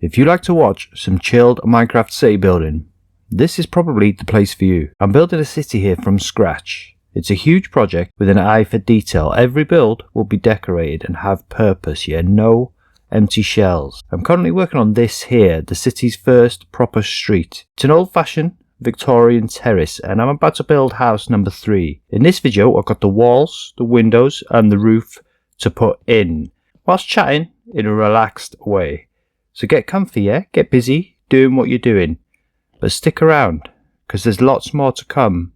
If you like to watch some chilled Minecraft city building, this is probably the place for you. I'm building a city here from scratch. It's a huge project with an eye for detail. Every build will be decorated and have purpose, yeah, no empty shells. I'm currently working on this here, the city's first proper street. It's an old-fashioned Victorian terrace, and I'm about to build house number 3. In this video, I've got the walls, the windows, and the roof to put in, whilst chatting in a relaxed way. So get comfy, yeah? Get busy doing what you're doing. But stick around, because there's lots more to come.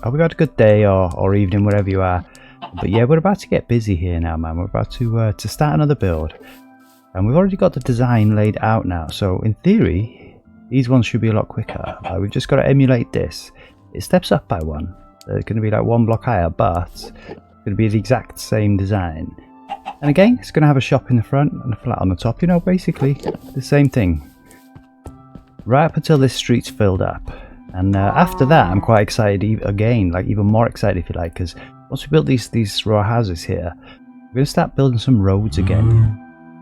I hope you had a good day or evening, wherever you are. But yeah, we're about to get busy here now, man. We're about to start another build. And we've already got the design laid out now. So in theory, these ones should be a lot quicker. We've just got to emulate this. It steps up by one. It's going to be like 1 block higher, but it's going to be the exact same design. And again, it's going to have a shop in the front and a flat on the top. You know, basically the same thing. Right up until this street's filled up. And after that, I'm quite excited again, like even more excited if you like, because once we build these row houses here, we're going to start building some roads again.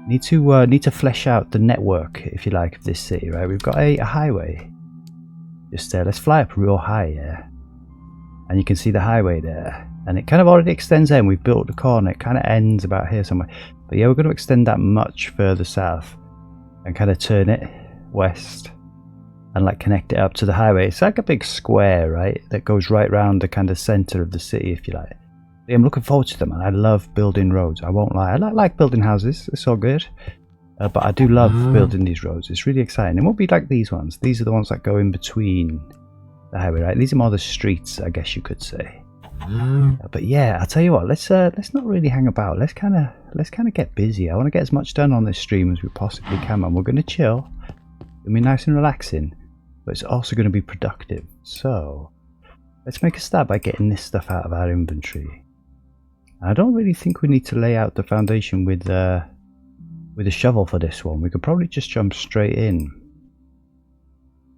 Need to flesh out the network, if you like, of this city, right? We've got a highway. Just let's fly up real high, yeah. And you can see the highway there. And it kind of already extends in. We've built the corner. It kind of ends about here somewhere. But yeah, we're going to extend that much further south and kind of turn it west and like connect it up to the highway. It's like a big square, right? That goes right round the kind of center of the city, if you like. Yeah, I'm looking forward to them, and I love building roads. I won't lie. I like building houses. It's all good. But I do love building these roads. It's really exciting. It won't be like these ones. These are the ones that go in between the highway, right? These are more the streets, I guess you could say. But yeah, I'll tell you what. Let's not really hang about. Let's kind of get busy. I want to get as much done on this stream as we possibly can, and we're going to chill. It'll be nice and relaxing, but it's also going to be productive. So let's make a start by getting this stuff out of our inventory. I don't really think we need to lay out the foundation with a shovel for this one. We could probably just jump straight in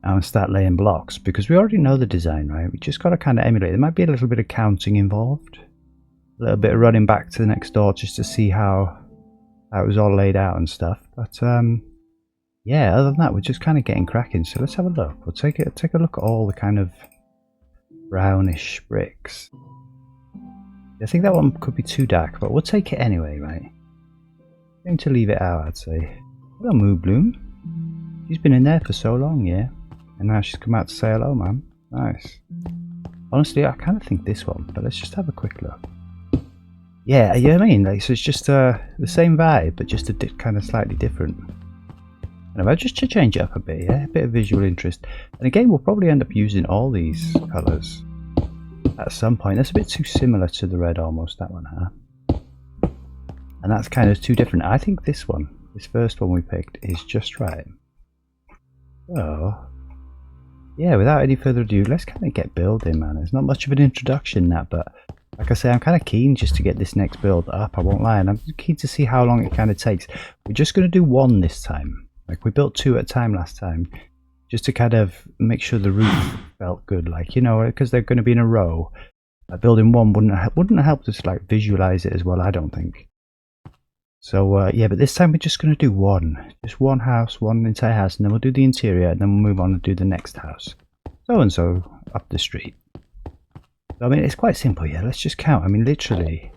and start laying blocks, because we already know the design, right? We just got to kind of emulate. There might be a little bit of counting involved, a little bit of running back to the next door just to see how it was all laid out and stuff. But yeah, other than that, we're just kind of getting cracking. So let's have a look. We'll take a look at all the kind of brownish bricks. I think that one could be too dark, but we'll take it anyway, right? I'm going to leave it out, I'd say. Hello, Moo Bloom. She's been in there for so long, yeah? And now she's come out to say hello, man. Nice. Honestly, I kind of think this one, but let's just have a quick look. Yeah, you know what I mean? Like, so it's just the same vibe, but just kind of slightly different. Anyway, just to change it up a bit, yeah? A bit of visual interest. And again, we'll probably end up using all these colours at some point. That's a bit too similar to the red almost, that one, huh? And that's kind of too different. I think this first one we picked is just right. So yeah, without any further ado, let's kind of get building, man. There's not much of an introduction, that, but like I say, I'm kind of keen just to get this next build up, I won't lie, and I'm keen to see how long it kind of takes. We're just going to do one this time. Like, we built 2 at a time last time, just to kind of make sure the roof felt good, like, you know, because they're going to be in a row. Building one wouldn't have helped us like visualize it as well, I don't think. So yeah, but this time we're just going to do just one house, one entire house, and then we'll do the interior, and then we'll move on and do the next house, so and so up the street. So, I mean, it's quite simple, yeah. Let's just count. I mean, literally,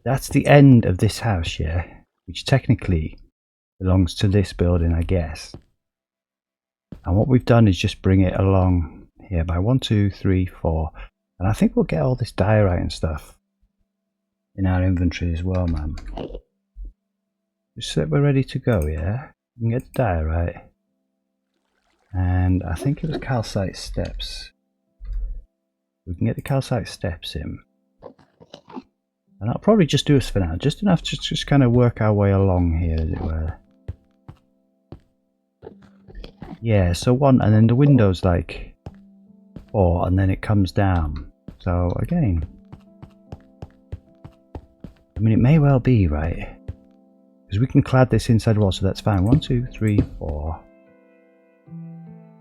that's the end of this house, yeah, which technically belongs to this building, I guess. And what we've done is just bring it along here by 1, 2, 3, 4, and I think we'll get all this diorite and stuff in our inventory as well, man. Just so that we're ready to go, yeah? We can get the diorite. And I think it was calcite steps. We can get the calcite steps in. And that'll probably just do us for now. Just enough to just kind of work our way along here, as it were. Yeah, so 1, and then the window's like 4, and then it comes down. So again, I mean, it may well be, right? Because we can clad this inside wall, so that's fine. 1, 2, 3, 4.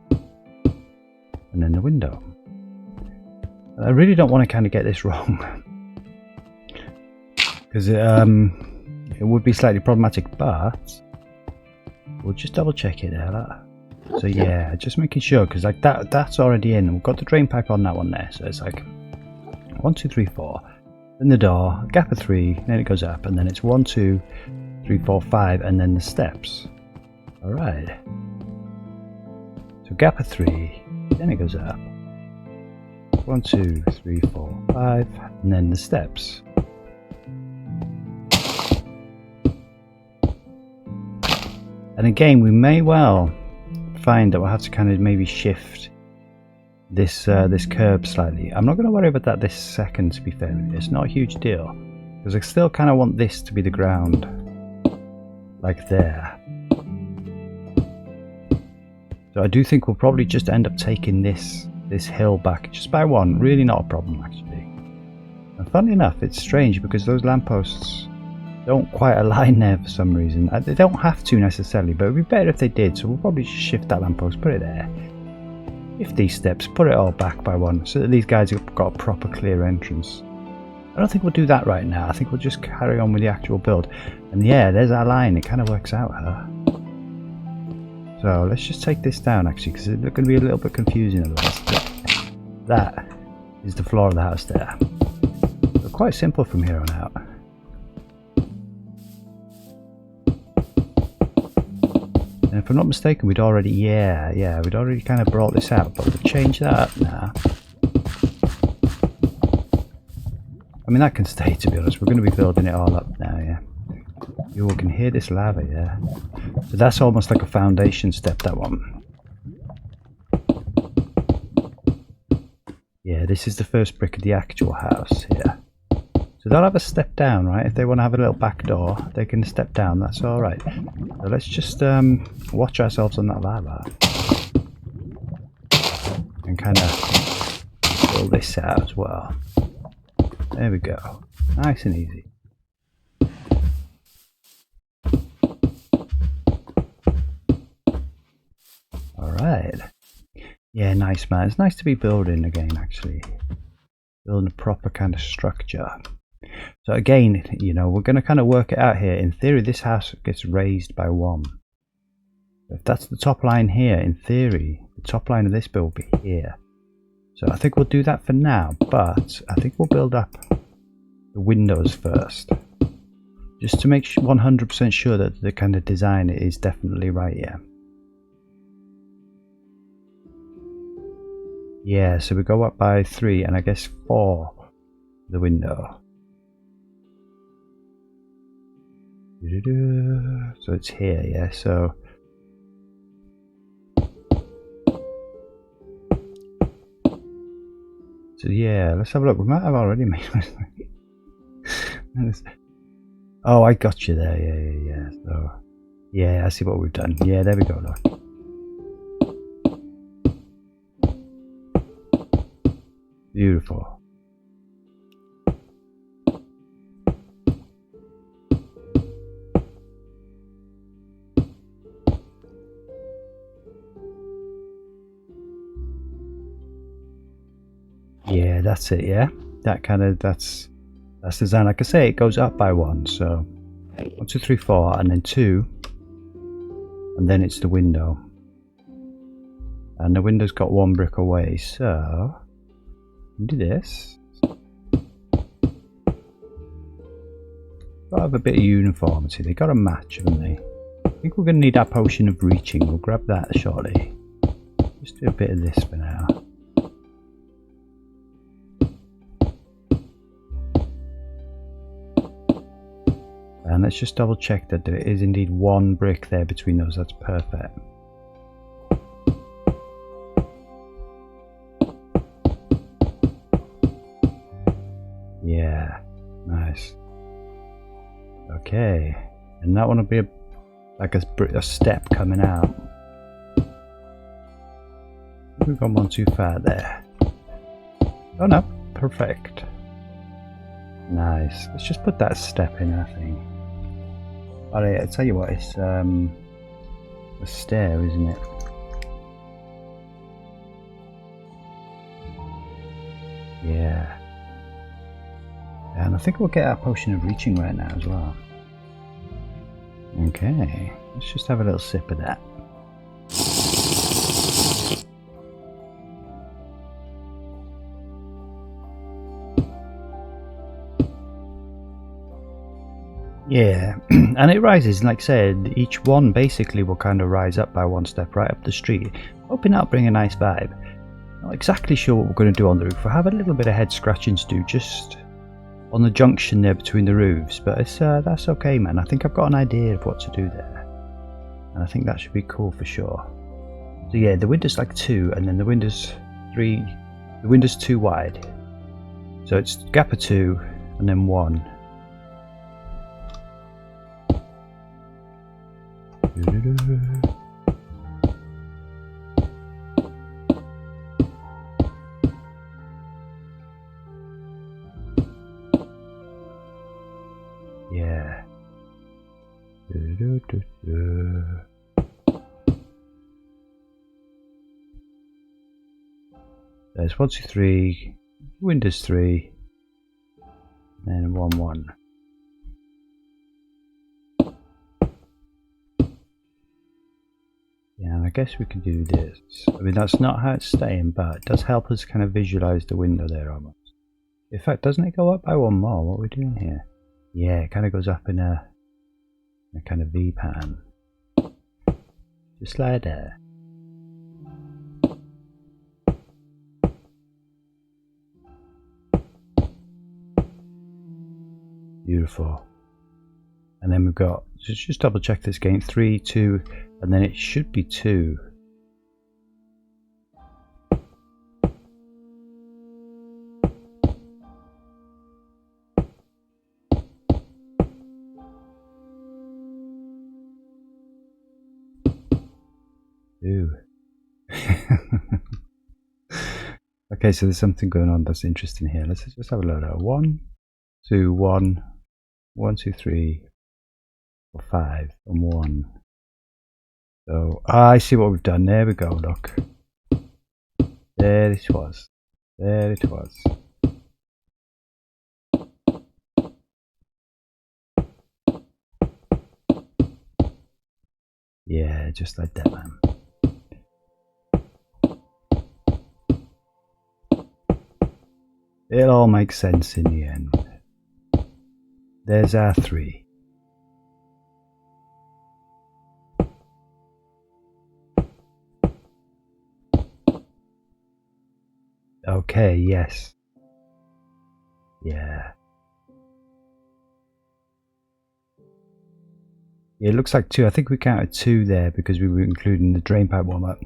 And then the window. I really don't want to kind of get this wrong. Because it would be slightly problematic, but We'll just double check it there. So yeah, just making sure, because like that's already in. We've got the drain pipe on that one there, so it's like 1, 2, 3, 4. Then the door, gap of 3, then it goes up, and then it's 1, 2, 3, 4, 5, and then the steps. All right. So gap of 3, then it goes up. 1, 2, 3, 4, 5, and then the steps. And again, we may well find that we'll have to kind of maybe shift this this curb slightly. I'm not going to worry about that this second, to be fair with you. It's not a huge deal, because I still kind of want this to be the ground, like there. So I do think we'll probably just end up taking this hill back just by 1. Really not a problem, actually. And funnily enough, it's strange because those lampposts don't quite align there for some reason. They don't have to necessarily, but it would be better if they did, so we'll probably just shift that lamppost, put it there. If these steps, put it all back by 1, so that these guys have got a proper clear entrance. I don't think we'll do that right now. I think we'll just carry on with the actual build. And yeah, there's our line. It kind of works out, huh? So let's just take this down, actually, because it's going to be a little bit confusing otherwise. That is the floor of the house there. So quite simple from here on out. And if I'm not mistaken, we'd already, we'd already kind of brought this out, but we'll change that up now. I mean, that can stay, to be honest. We're going to be building it all up now, yeah. You all can hear this lava, yeah. So that's almost like a foundation step, that one. Yeah, this is the first brick of the actual house here. So they'll have a step down, right? If they want to have a little back door, they can step down. That's all right. So let's just watch ourselves on that lava. And kind of fill this out as well. There we go. Nice and easy. Alright. Yeah, nice, man. It's nice to be building again, actually. Building a proper kind of structure. So again, you know, we're going to kind of work it out here. In theory, this house gets raised by 1. If that's the top line here, in theory, the top line of this build will be here. So I think we'll do that for now, but I think we'll build up the windows first. Just to make 100% sure that the kind of design is definitely right here. Yeah, so we go up by 3 and I guess 4 the window. So it's here, yeah, so yeah, let's have a look. We might have already made it. Oh, I got you there, yeah. So yeah, I see what we've done. Yeah, there we go, look. Beautiful. Yeah, that's it, yeah. That kind of, that's design. Like I say, it goes up by 1, so 1, 2, 3, 4, and then 2, and then it's the window. And the window's got 1 brick away, so do this. Gotta have a bit of uniformity. They gotta match, haven't they? I think we're gonna need our potion of reaching. We'll grab that shortly. Just do a bit of this for now. And let's just double check that there is indeed 1 brick there between those. That's perfect. Yeah, nice. Okay, and that one will be like a step coming out. We've gone 1 too far there. Oh no, perfect. Nice. Let's just put that step in, I think. Alright, I'll tell you what, it's a stair, isn't it? Yeah. And I think we'll get our potion of reaching right now as well. Okay. Let's just have a little sip of that. Yeah, and it rises, like I said, each one basically will kind of rise up by one step right up the street. Hoping that'll bring a nice vibe. Not exactly sure what we're going to do on the roof. I have a little bit of head scratching to do just on the junction there between the roofs, but it's that's okay, man. I think I've got an idea of what to do there, and I think that should be cool for sure. So yeah, the window's like 2, and then the window's 3. The window's 2 wide, so it's gap of 2 and then 1. Yeah. There's 1, 2, 3. Windows 3. And 1, 1. Yeah, and I guess we can do this. I mean, that's not how it's staying, but it does help us kind of visualize the window there almost. In fact, doesn't it go up by 1 more? What are we doing here? Yeah, it kind of goes up in a kind of V pattern. Just like that. Beautiful. And then we've got, just double check this again, 3, 2, and then it should be 2. Ooh. Okay, so there's something going on that's interesting here. Let's just have a look at 1, 2, 1, 1, 2, 3, 4, 5, and 1. So I see what we've done. There we go. Look, there it was. There it was. Yeah, just like that, man. It all makes sense in the end. There's our 3. Okay, yes. Yeah. It looks like 2. I think we counted 2 there because we were including the drain pipe warm up.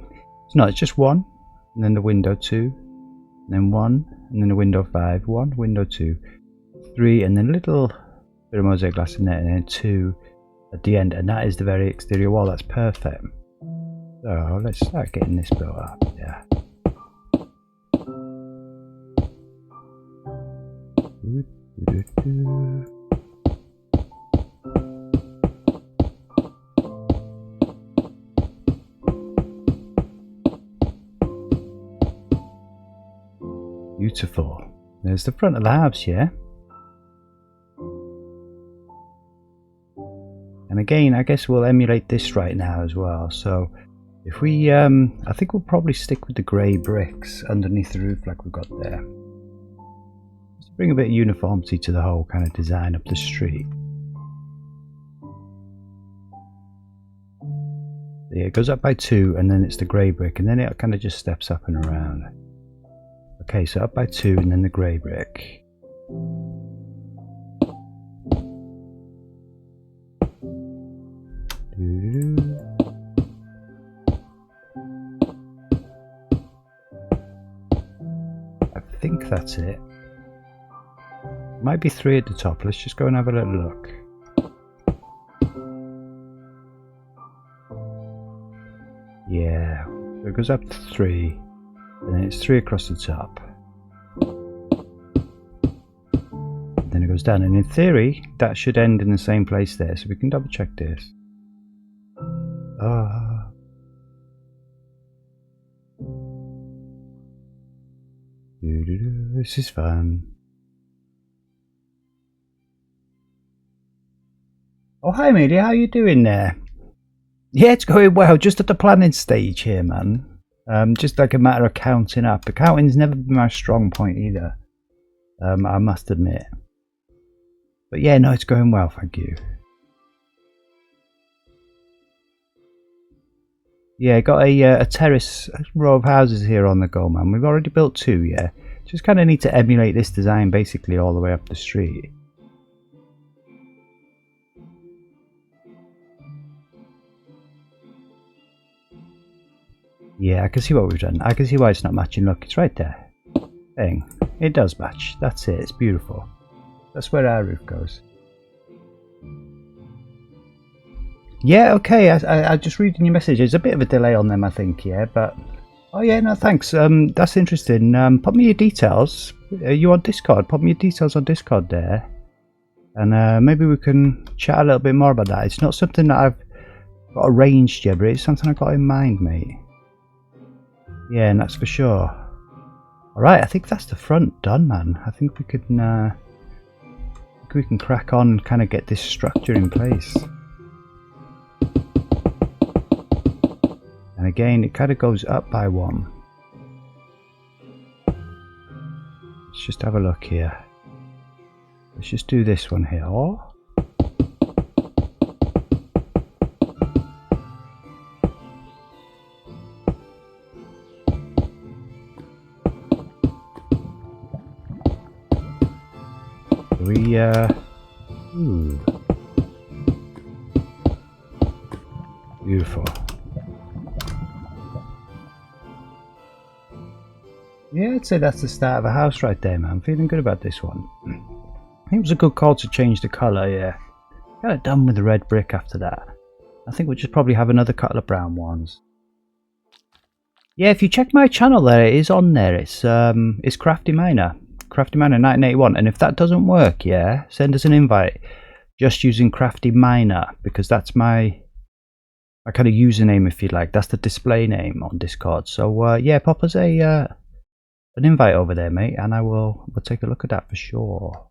It's not, it's just 1, and then the window 2, and then 1, and then the window 5, 1, window 2, 3, and then a little bit of mosaic glass in there, and then 2 at the end, and that is the very exterior wall. That's perfect. So let's start getting this built up. Yeah. Beautiful. There's the front of the house, yeah. And again, I guess we'll emulate this right now as well. So if we, I think we'll probably stick with the grey bricks underneath the roof like we've got there. Just bring a bit of uniformity to the whole kind of design up the street. Yeah, it goes up by 2, and then it's the grey brick, and then it kind of just steps up and around. Okay, so up by 2, and then the grey brick. I think that's it. Might be 3 at the top. Let's just go and have a little look. Yeah, so it goes up to 3, and then it's 3 across the top. Then it goes down, and in theory, that should end in the same place there, so we can double check this. This is fun. Oh, hi Amelia, how you doing there? Yeah, it's going well. Just at the planning stage here, man. Just like a matter of counting up. The counting's never been my strong point either. I must admit. But yeah, no, it's going well, thank you. Yeah, got a terrace row of houses here on the go, man. We've already built 2, yeah. Just kind of need to emulate this design basically all the way up the street. Yeah, I can see what we've done. I can see why it's not matching. Look, it's right there. Thing. It does match. That's it. It's beautiful. That's where our roof goes. Yeah, okay. I just reading your message. There's a bit of a delay on them, I think. Yeah, but oh yeah, no, thanks. That's interesting. Pop me your details. You on Discord? Pop me your details on Discord there, and maybe we can chat a little bit more about that. It's not something that I've got arranged yet, but it's something I've got in mind, mate. Yeah, and that's for sure. All right, I think that's the front done, man. I think we can crack on and kind of get this structure in place. And again, it kind of goes up by 1. Let's just have a look here. Let's just do this one here. Oh. Ooh. Beautiful. Yeah, I'd say that's the start of a house right there, man. I'm feeling good about this one. I think it was a good call to change the colour, yeah. Kind of done with the red brick after that. I think we'll just probably have another couple of brown ones. Yeah, if you check my channel there, it is on there. It's Crafty Miner. Crafty Miner 1981. And if that doesn't work, yeah, send us an invite. Just using Crafty Miner, because that's my kind of username, if you like. That's the display name on Discord. So yeah, pop us an invite over there, mate, and we'll take a look at that for sure.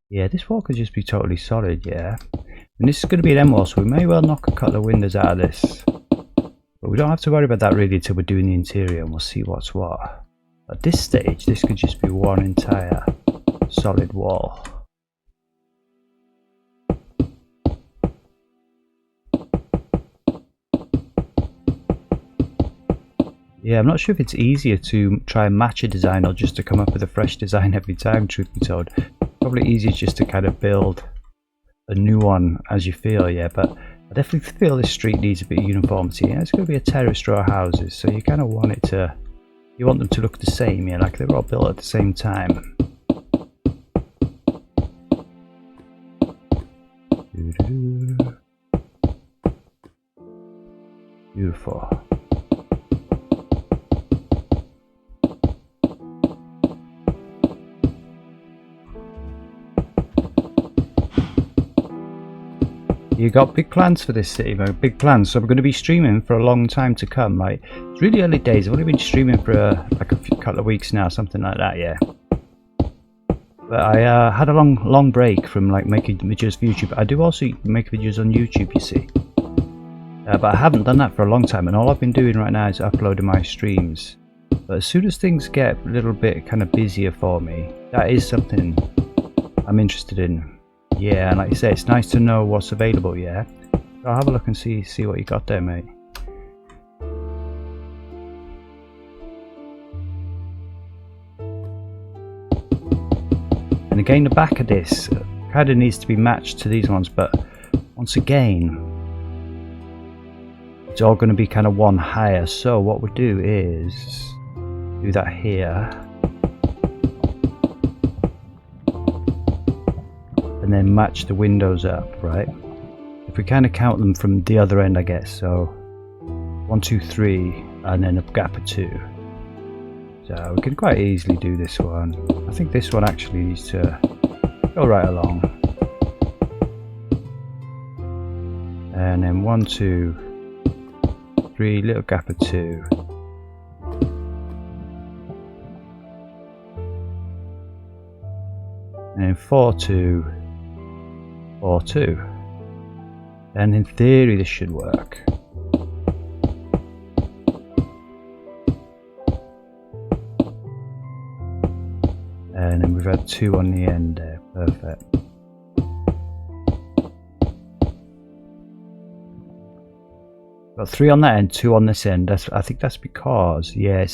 Yeah, this wall could just be totally solid, yeah. And this is going to be an end wall, so we may well knock a couple of windows out of this. But we don't have to worry about that really until we're doing the interior, and we'll see what's what. At this stage, this could just be one entire solid wall. Yeah, I'm not sure if it's easier to try and match a design or just to come up with a fresh design every time, truth be told. Probably easier just to kind of build a new one as you feel, yeah, but I definitely feel this street needs a bit of uniformity. Yeah, it's going to be a terrace row of houses, so you kind of want it to, you want them to look the same, yeah, like they were all built at the same time. Beautiful. You got big plans for this city, man. Big plans. So we're going to be streaming for a long time to come. Like, it's really early days. I've only been streaming for like a couple of weeks now, something like that. Yeah. But I had a long break from like making videos for YouTube. I do also make videos on YouTube, you see. But I haven't done that for a long time, and all I've been doing right now is uploading my streams. But as soon as things get a little bit kind of busier for me, that is something I'm interested in. Yeah, and like you say, it's nice to know what's available, yeah? So I'll have a look and see what you got there, mate. And again, the back of this kind of needs to be matched to these ones, but once again, it's all going to be kind of one higher. So what we'll do is do that here. And then match the windows up, right? If we kind of count them from the other end, I guess. So 1, 2, 3, and then a gap of 2. So we can quite easily do this one. I think this one actually needs to go right along. And then 1, 2, 3, little gap of 2. And 4, 2, 4, 2. And in theory this should work. And then we've had 2 on the end there, perfect. Got 3 on that end, 2 on this end. I think that's because, yeah,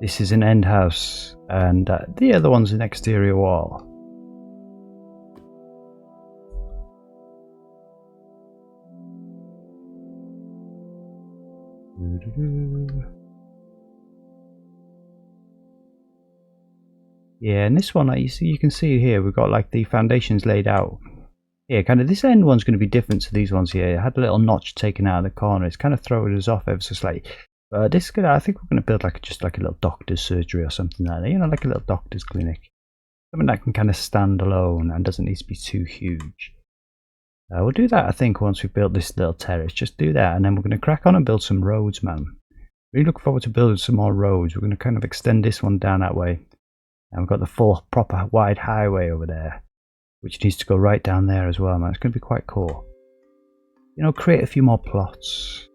this is an end house, and the other one's an exterior wall. Yeah, and this one, like you can see here, we've got like the foundations laid out. Yeah, kind of this end one's going to be different to these ones here. It had a little notch taken out of the corner. It's kind of throwing us off ever so slightly. This is gonna, I think we're going to build like just like a little doctor's surgery or something like that. You know, like a little doctor's clinic. Something that can kind of stand alone and doesn't need to be too huge. We'll do that, I think, once we've built this little terrace. Just do that, and then we're going to crack on and build some roads, man. Really look forward to building some more roads. We're going to kind of extend this one down that way. And we've got the full proper wide highway over there, which needs to go right down there as well, man. It's going to be quite cool. You know, create a few more plots.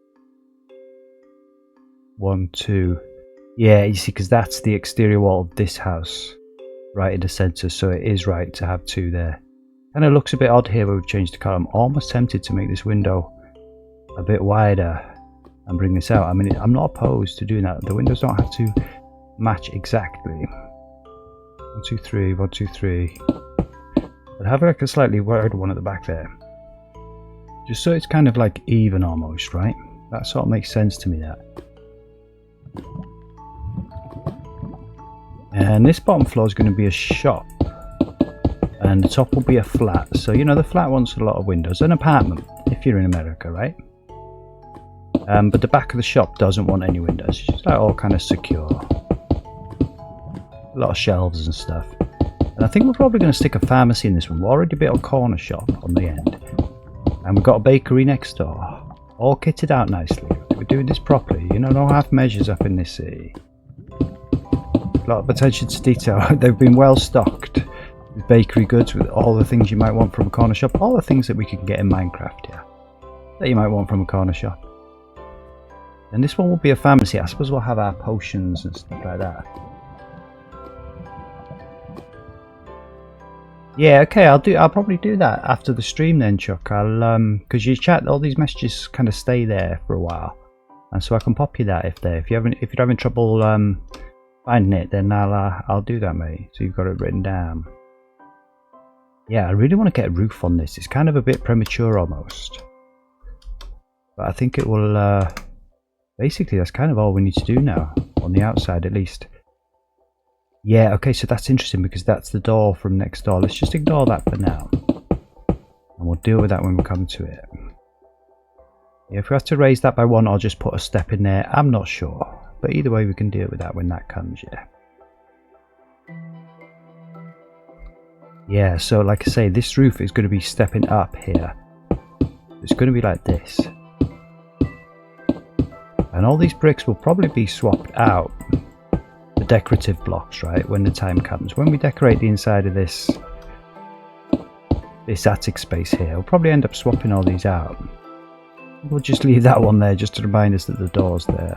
1, 2. Yeah, you see, because that's the exterior wall of this house, right in the centre, so it is right to have 2 there. Kind of looks a bit odd here where we've changed the colour. I'm almost tempted to make this window a bit wider and bring this out. I mean, I'm not opposed to doing that. The windows don't have to match exactly. 1, 2, 3, 1, 2, 3. But have like a slightly wider one at the back there. Just so it's kind of like even almost, right? That sort of makes sense to me, that. And this bottom floor is going to be a shop. And the top will be a flat. So, you know, the flat wants a lot of windows. An apartment, if you're in America, right? But the back of the shop doesn't want any windows. It's just like all kind of secure. A lot of shelves and stuff. And I think we're probably going to stick a pharmacy in this one. We've already built a corner shop on the end. And we've got a bakery next door. All kitted out nicely. We're doing this properly. You know, no half measures up in this city. A lot of attention to detail. They've been well stocked with bakery goods, with all the things you might want from a corner shop. All the things that we can get in Minecraft, yeah. That you might want from a corner shop. And this one will be a pharmacy. I suppose we'll have our potions and stuff like that. Yeah, okay, I'll probably do that after the stream then, Chuck. I'll because you chat, all these messages kind of stay there for a while, and so I can pop you that if you're having trouble finding it, then I'll do that, mate. So you've got it written down. Yeah, I really want to get a roof on this. It's kind of a bit premature almost, but I think it will. Basically, that's kind of all we need to do now on the outside, at least. Yeah, okay, so that's interesting because that's the door from next door. Let's just ignore that for now. And we'll deal with that when we come to it. Yeah, if we have to raise that by 1, I'll just put a step in there. I'm not sure. But either way, we can deal with that when that comes, yeah. Yeah, so like I say, this roof is going to be stepping up here. It's going to be like this. And all these bricks will probably be swapped out. The decorative blocks, right, when the time comes. When we decorate the inside of this attic space here, we'll probably end up swapping all these out. We'll just leave that one there just to remind us that the door's there.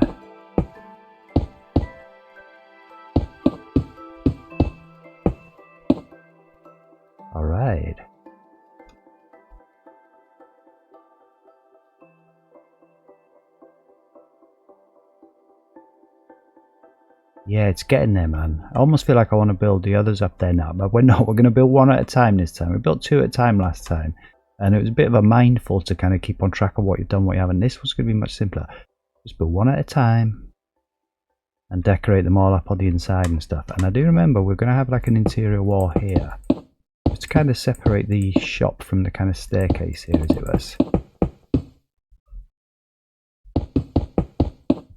Alright. Yeah, it's getting there, man. I almost feel like I want to build the others up there now, but we're not. We're going to build 1 at a time this time. We built 2 at a time last time, and it was a bit of a mindful to kind of keep on track of what you've done, what you haven't. This one's going to be much simpler. Just build 1 at a time and decorate them all up on the inside and stuff. And I do remember we're going to have like an interior wall here, just to kind of separate the shop from the kind of staircase here, as it was.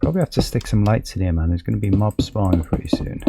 Probably have to stick some lights in here, man. There's going to be mobs spawning pretty soon.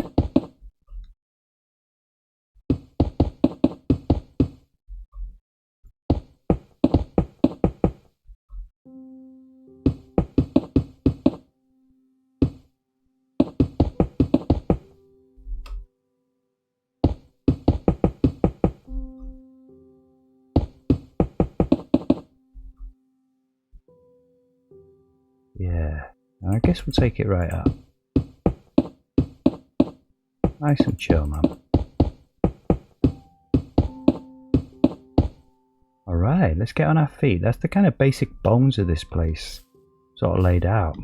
I guess we'll take it right up. Nice and chill, man. Alright, let's get on our feet. That's the kind of basic bones of this place sort of laid out.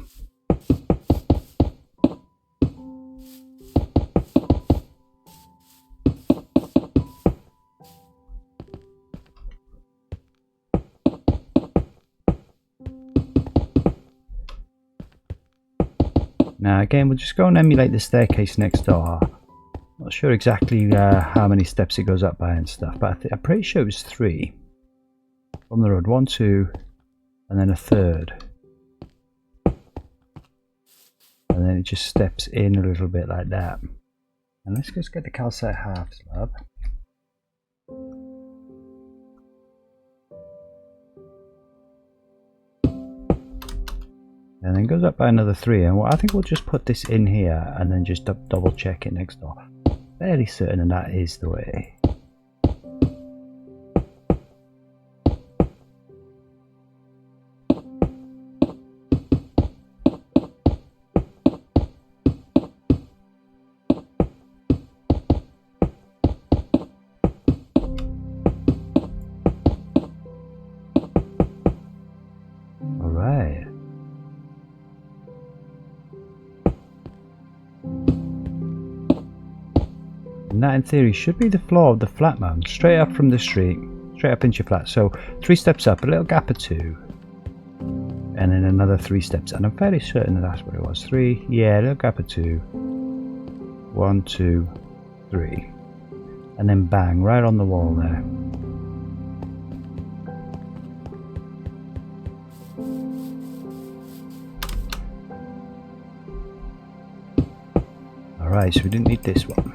Now again, we'll just go and emulate the staircase next door. Not sure exactly how many steps it goes up by and stuff, but I'm pretty sure it was 3 from the road. 1, 2, and then a third, and then it just steps in a little bit like that. And let's just get the calcite half slab. And then goes up by another 3, and I think we'll just put this in here and then just double check it next door. Fairly certain that is the way. Alright. And that in theory should be the floor of the flat, man. Straight up from the street, straight up into your flat. So 3 steps up, a little gap of 2, and then another 3 steps. And I'm fairly certain that that's what it was. 3, yeah, a little gap of 2. 1, 2, 3, and then bang, right on the wall there. Alright, so we didn't need this one.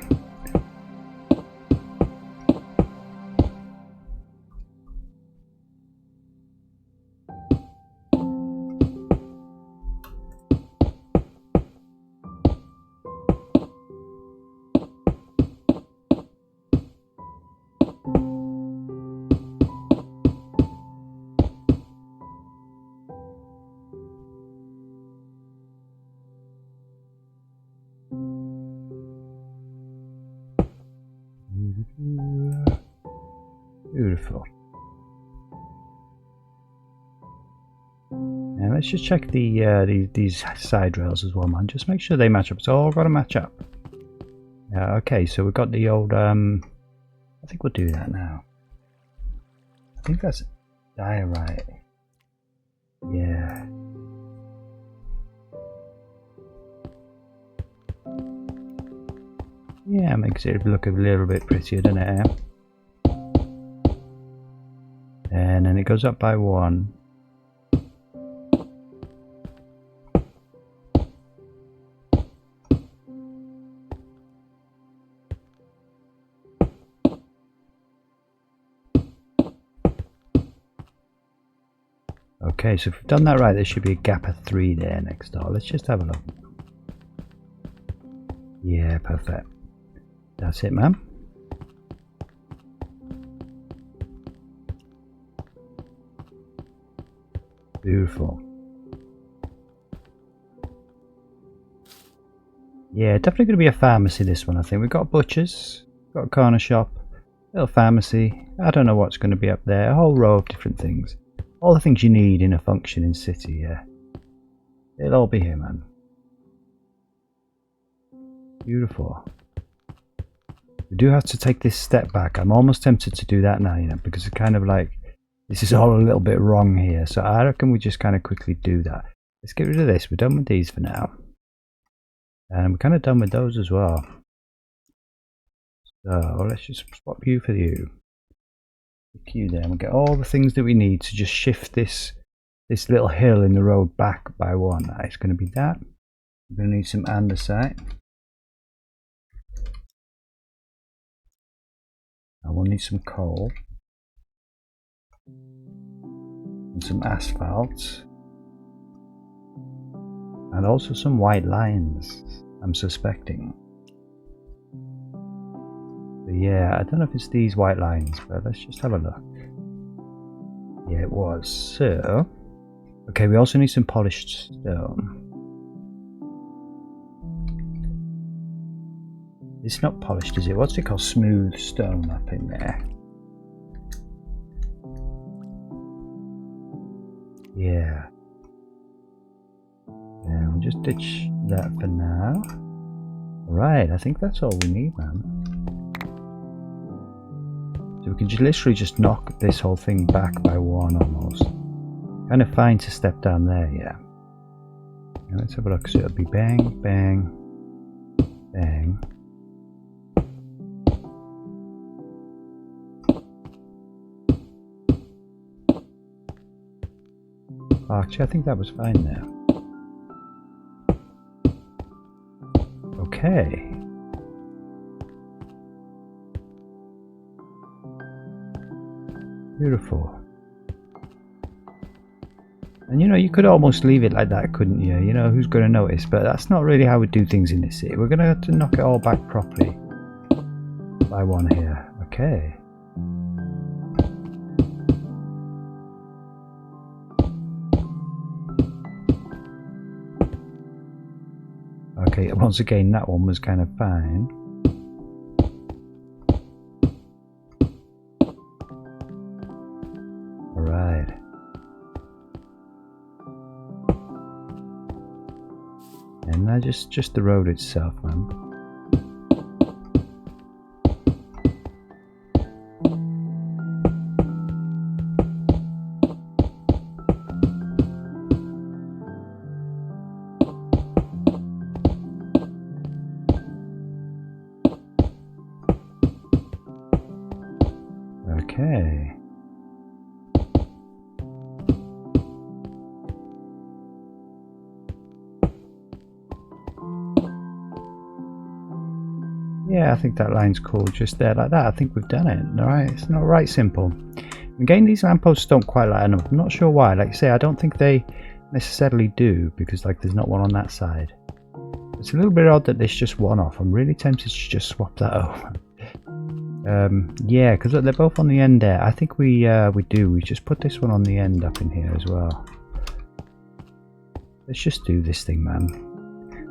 Beautiful. Now let's just check these side rails as well, man. Just make sure they match up. It's all got to match up. Yeah. Okay. So we've got the old. I think we'll do that now. I think that's diorite. Yeah. Yeah, makes it look a little bit prettier, doesn't it? And then it goes up by 1. Okay, so if we've done that right, there should be a gap of 3 there next door. Let's just have a look. Yeah, perfect. That's it, man. Beautiful. Yeah, definitely going to be a pharmacy, this one, I think. We've got butchers, got a corner shop, little pharmacy. I don't know what's going to be up there. A whole row of different things. All the things you need in a functioning city, yeah. It'll all be here, man. Beautiful. We do have to take this step back. I'm almost tempted to do that now, you know, because it's kind of like, this is all a little bit wrong here. So I reckon we just kind of quickly do that. Let's get rid of this. We're done with these for now. And we're kind of done with those as well. So let's just swap you for you. Pick you there. And we'll get all the things that we need to just shift this little hill in the road back by 1. It's going to be that. We're going to need some andesite. And we'll need some coal. And some asphalt. And also some white lines, I'm suspecting. But yeah, I don't know if it's these white lines, but let's just have a look. Yeah, it was. So, okay, we also need some polished stone. It's not polished, is it? What's it called? Smooth stone up in there. Yeah. And we'll just ditch that for now. Right, I think that's all we need, man. So we can just literally just knock this whole thing back by one almost. Kind of fine to step down there, yeah. And let's have a look. So it'll be bang, bang, bang. Oh, actually, I think that was fine there. Okay. Beautiful. And you know, you could almost leave it like that, couldn't you? You know, who's going to notice? But that's not really how we do things in this city. We're going to have to knock it all back properly. By one here. Okay. Okay, once again, that one was kind of fine. Alright. And now just the road itself, man. Okay. Yeah, I think that line's cool just there like that. I think we've done it. Alright, it's not right simple. Again, these lampposts don't quite line up. I'm not sure why. Like I say, I don't think they necessarily do, because like there's not one on that side. It's a little bit odd that there's just one off. I'm really tempted to just swap that over. Yeah, because they're both on the end there. I think we do. We just put this one on the end up in here as well. Let's just do this thing, man.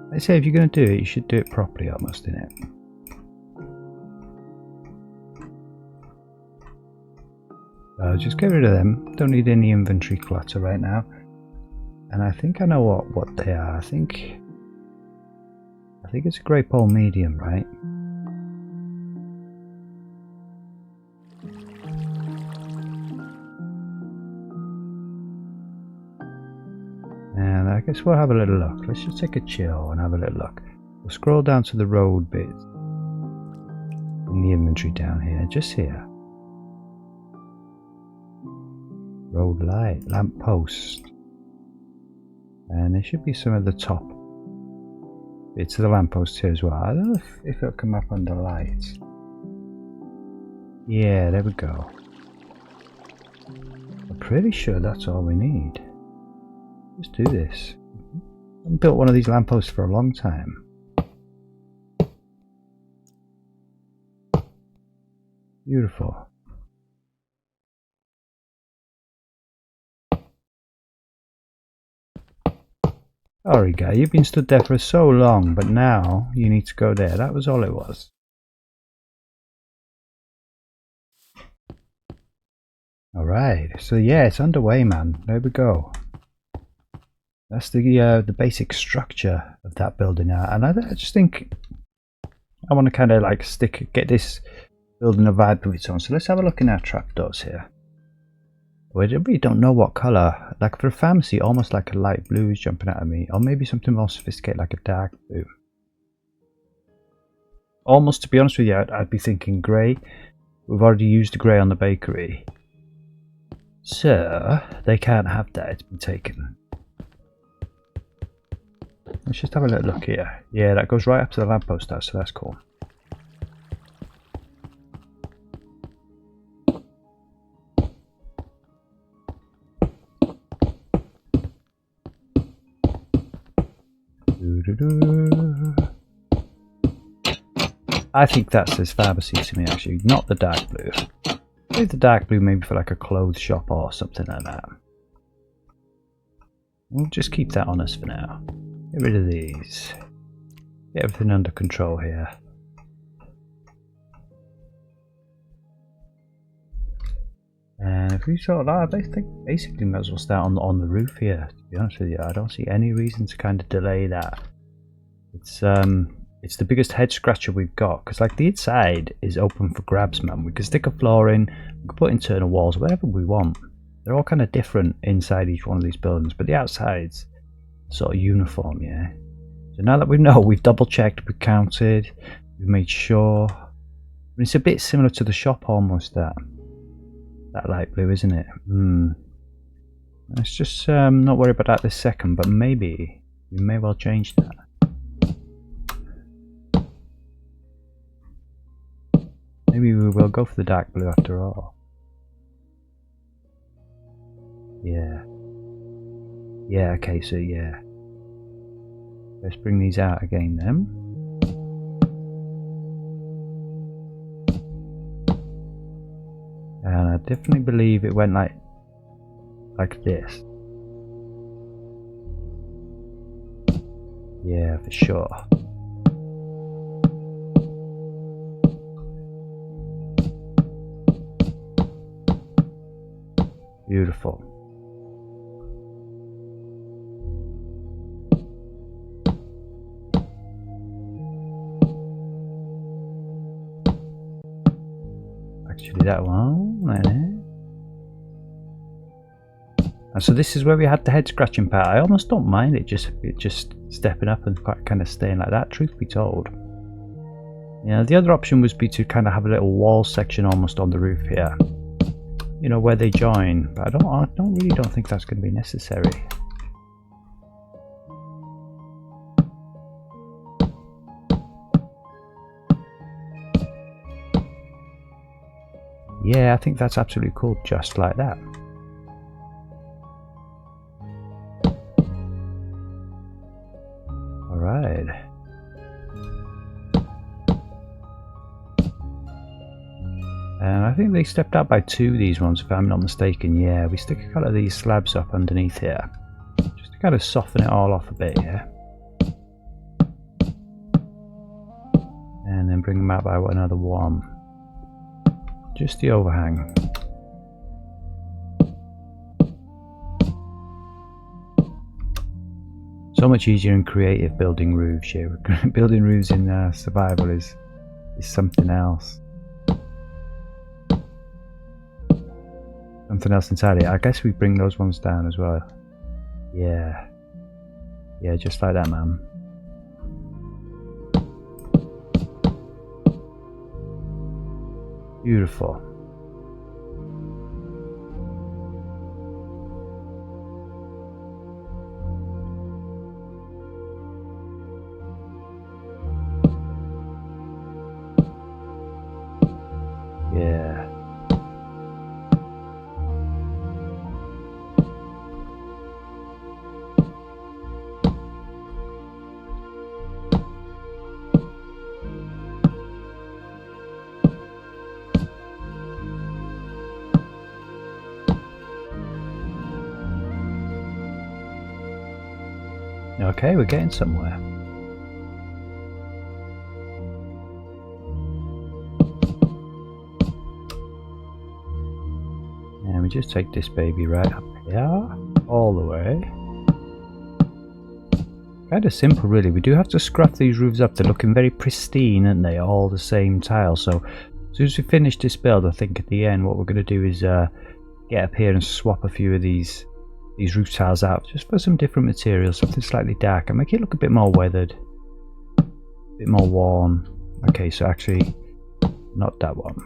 Like I say, if you're going to do it, you should do it properly almost, innit? Just get rid of them. Don't need any inventory clutter right now. And I think I know what they are. I think it's a grey pole medium, right? And I guess we'll have a little look. Let's just take a chill and have a little look. We'll scroll down to the road bit in the inventory down here, just here. Road light, lamp post. And there should be some of the top bits of the lamppost here as well. I don't know if it'll come up under lights. Yeah, there we go. I'm pretty sure that's all we need. Let's do this. I haven't built one of these lampposts for a long time. Beautiful. Sorry guy, you've been stood there for so long, but now you need to go there. That was all it was. Alright, so yeah, it's underway, man. There we go. That's the basic structure of that building now. And I just think I want to kind of like get this building a vibe of its own. So let's have a look in our trapdoors here. We really don't know what colour. Like for a pharmacy, almost like a light blue is jumping out at me, or maybe something more sophisticated like a dark blue. Almost, to be honest with you, I'd be thinking grey. We've already used the grey on the bakery, so they can't have that. It's been taken. Let's just have a little look here. Yeah, that goes right up to the lamppost there, so that's cool. I think that says pharmacy to me, actually, not the dark blue. Maybe the dark blue maybe for like a clothes shop or something like that. We'll just keep that on us for now. Get rid of these. Get everything under control here. if we sort of, I think basically might as well start on the roof here. To be honest with you, I don't see any reason to kind of delay that. It's the biggest head scratcher we've got, because like the inside is open for grabs, man. We can stick a floor in, we can put internal walls, whatever we want. They're all kind of different inside each one of these buildings, but the outside's sort of uniform, yeah. So now that we know, we've double checked, we've counted, we've made sure. I mean, it's a bit similar to the shop almost, that light blue, isn't it? Let's just not worry about that this second, but maybe we may well change that. Maybe we will go for the dark blue after all. Yeah. Yeah, okay, so yeah. Let's bring these out again then. And I definitely believe it went like this. Yeah, for sure. Beautiful. Actually, that one there. And so this is where we had the head scratching part. I almost don't mind it just stepping up and quite kind of staying like that, truth be told. Yeah, the other option was to kind of have a little wall section almost on the roof here. You know, where they join, but I really don't think that's going to be necessary. Yeah, I think that's absolutely cool, just like that. All right. And I think they stepped out by 2 of these ones, if I'm not mistaken. Yeah, we stick a couple of these slabs up underneath here, just to kind of soften it all off a bit, yeah. And then bring them out by another 1. Just the overhang. So much easier and creative building roofs here. Building roofs in survival is something else. Something else entirely. I guess we bring those ones down as well. Yeah. Yeah, just like that, man. Beautiful. Yeah. Okay, we're getting somewhere. And we just take this baby right up here, all the way. Kind of simple, really. We do have to scruff these roofs up. They're looking very pristine, aren't they? All the same tile. So as soon as we finish this build, I think at the end what we're going to do is get up here and swap a few of these roof tiles out just for some different materials, something slightly darker, make it look a bit more weathered, a bit more worn. Okay, so actually not that one.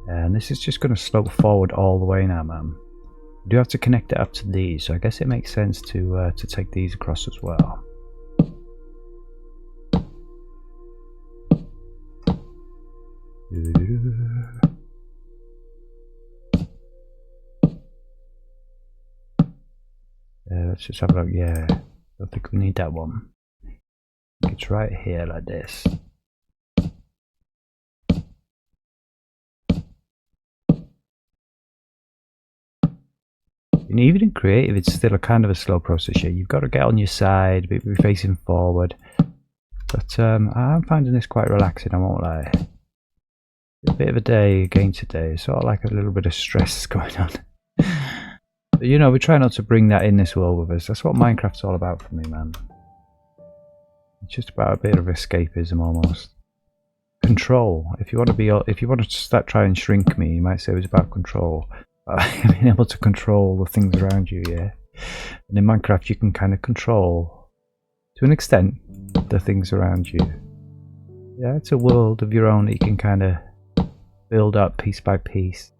And this is just going to slope forward all the way now, man. We do have to connect it up to these, so I guess it makes sense to take these across as well. Let's just have a look. Yeah, I don't think we need that one. It's right here like this. And even in creative, it's still a kind of a slow process here. You've got to get on your side, be facing forward. But I'm finding this quite relaxing, I won't lie. A bit of a day again today, sort of like a little bit of stress going on. But you know, we try not to bring that in this world with us. That's what Minecraft's all about for me, man. It's just about a bit of escapism almost. Control. If you want to start trying and shrink me, you might say it was about control. Being able to control the things around you, yeah. And in Minecraft you can kind of control, to an extent, the things around you. Yeah, it's a world of your own that you can kind of build up piece by piece,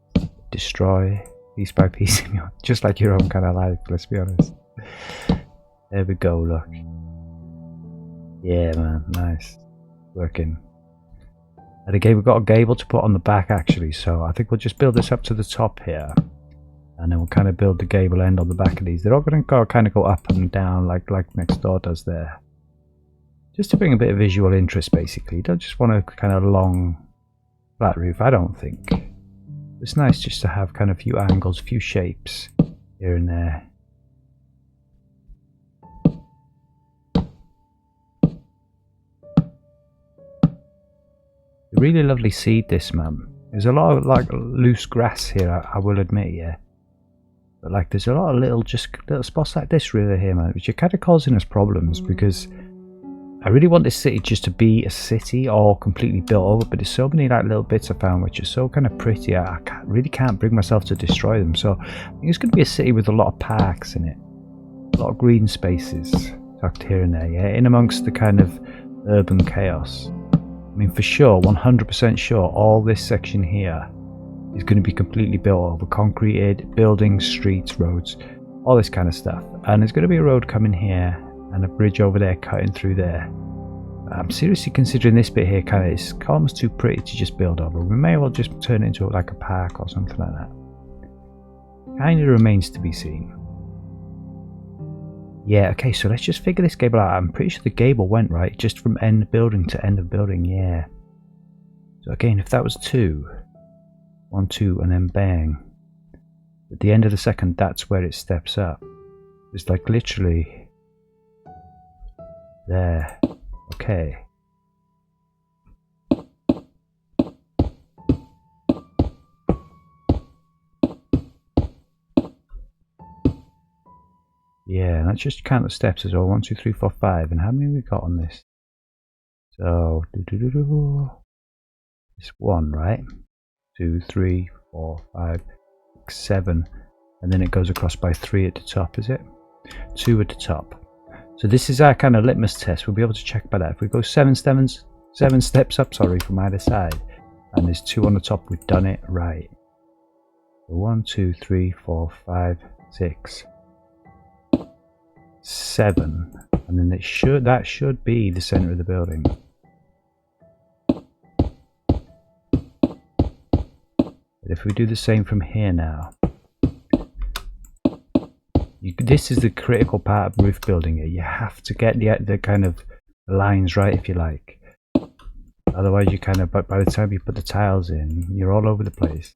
destroy piece by piece, just like your own kind of life, let's be honest. There we go, look. Yeah, man, nice. Working. And again, we've got a gable to put on the back actually, so I think we'll just build this up to the top here. And then we'll kind of build the gable end on the back of these. They're all going to kind of go up and down like next door does there. Just to bring a bit of visual interest basically. You don't just want a kind of long flat roof, I don't think. It's nice just to have kind of a few angles, a few shapes here and there. Really lovely seed, this, man. There's a lot of like loose grass here, I will admit, yeah. But like there's a lot of little spots like this really here, man, which are kind of causing us problems because I really want this city just to be a city all completely built over, but there's so many like little bits I found which are so kind of pretty, I really can't bring myself to destroy them. So I think it's going to be a city with a lot of parks in it, a lot of green spaces tucked here and there, yeah, in amongst the kind of urban chaos. I mean, for sure, 100% sure, all this section here is going to be completely built over, concreted, buildings, streets, roads, all this kind of stuff. And there's going to be a road coming here and a bridge over there cutting through there. I'm seriously considering this bit here kind of is almost too pretty to just build over. We may well just turn it into like a park or something like that. Kind of remains to be seen. Yeah, okay, so let's just figure this gable out. I'm pretty sure the gable went right, just from end building to end of building, yeah. So again, if that was 2, 1, 2, and then bang. At the end of the second, that's where it steps up. It's like literally there. Okay. Yeah, let's just count the steps as well. 1, 2, 3, 4, 5. And how many have we got on this? So, it's 1, right? 2, 3, 4, 5, 6, 7. And then it goes across by 3 at the top, is it? 2 at the top. So this is our kind of litmus test. We'll be able to check by that. If we go 7 steps up, sorry, from either side, and there's 2 on the top, we've done it right. So 1, 2, 3, 4, 5, 6. 7, and then that should be the center of the building. But if we do the same from here now, this is the critical part of roof building here. You have to get the kind of lines right, if you like. Otherwise you kind of, by the time you put the tiles in, you're all over the place.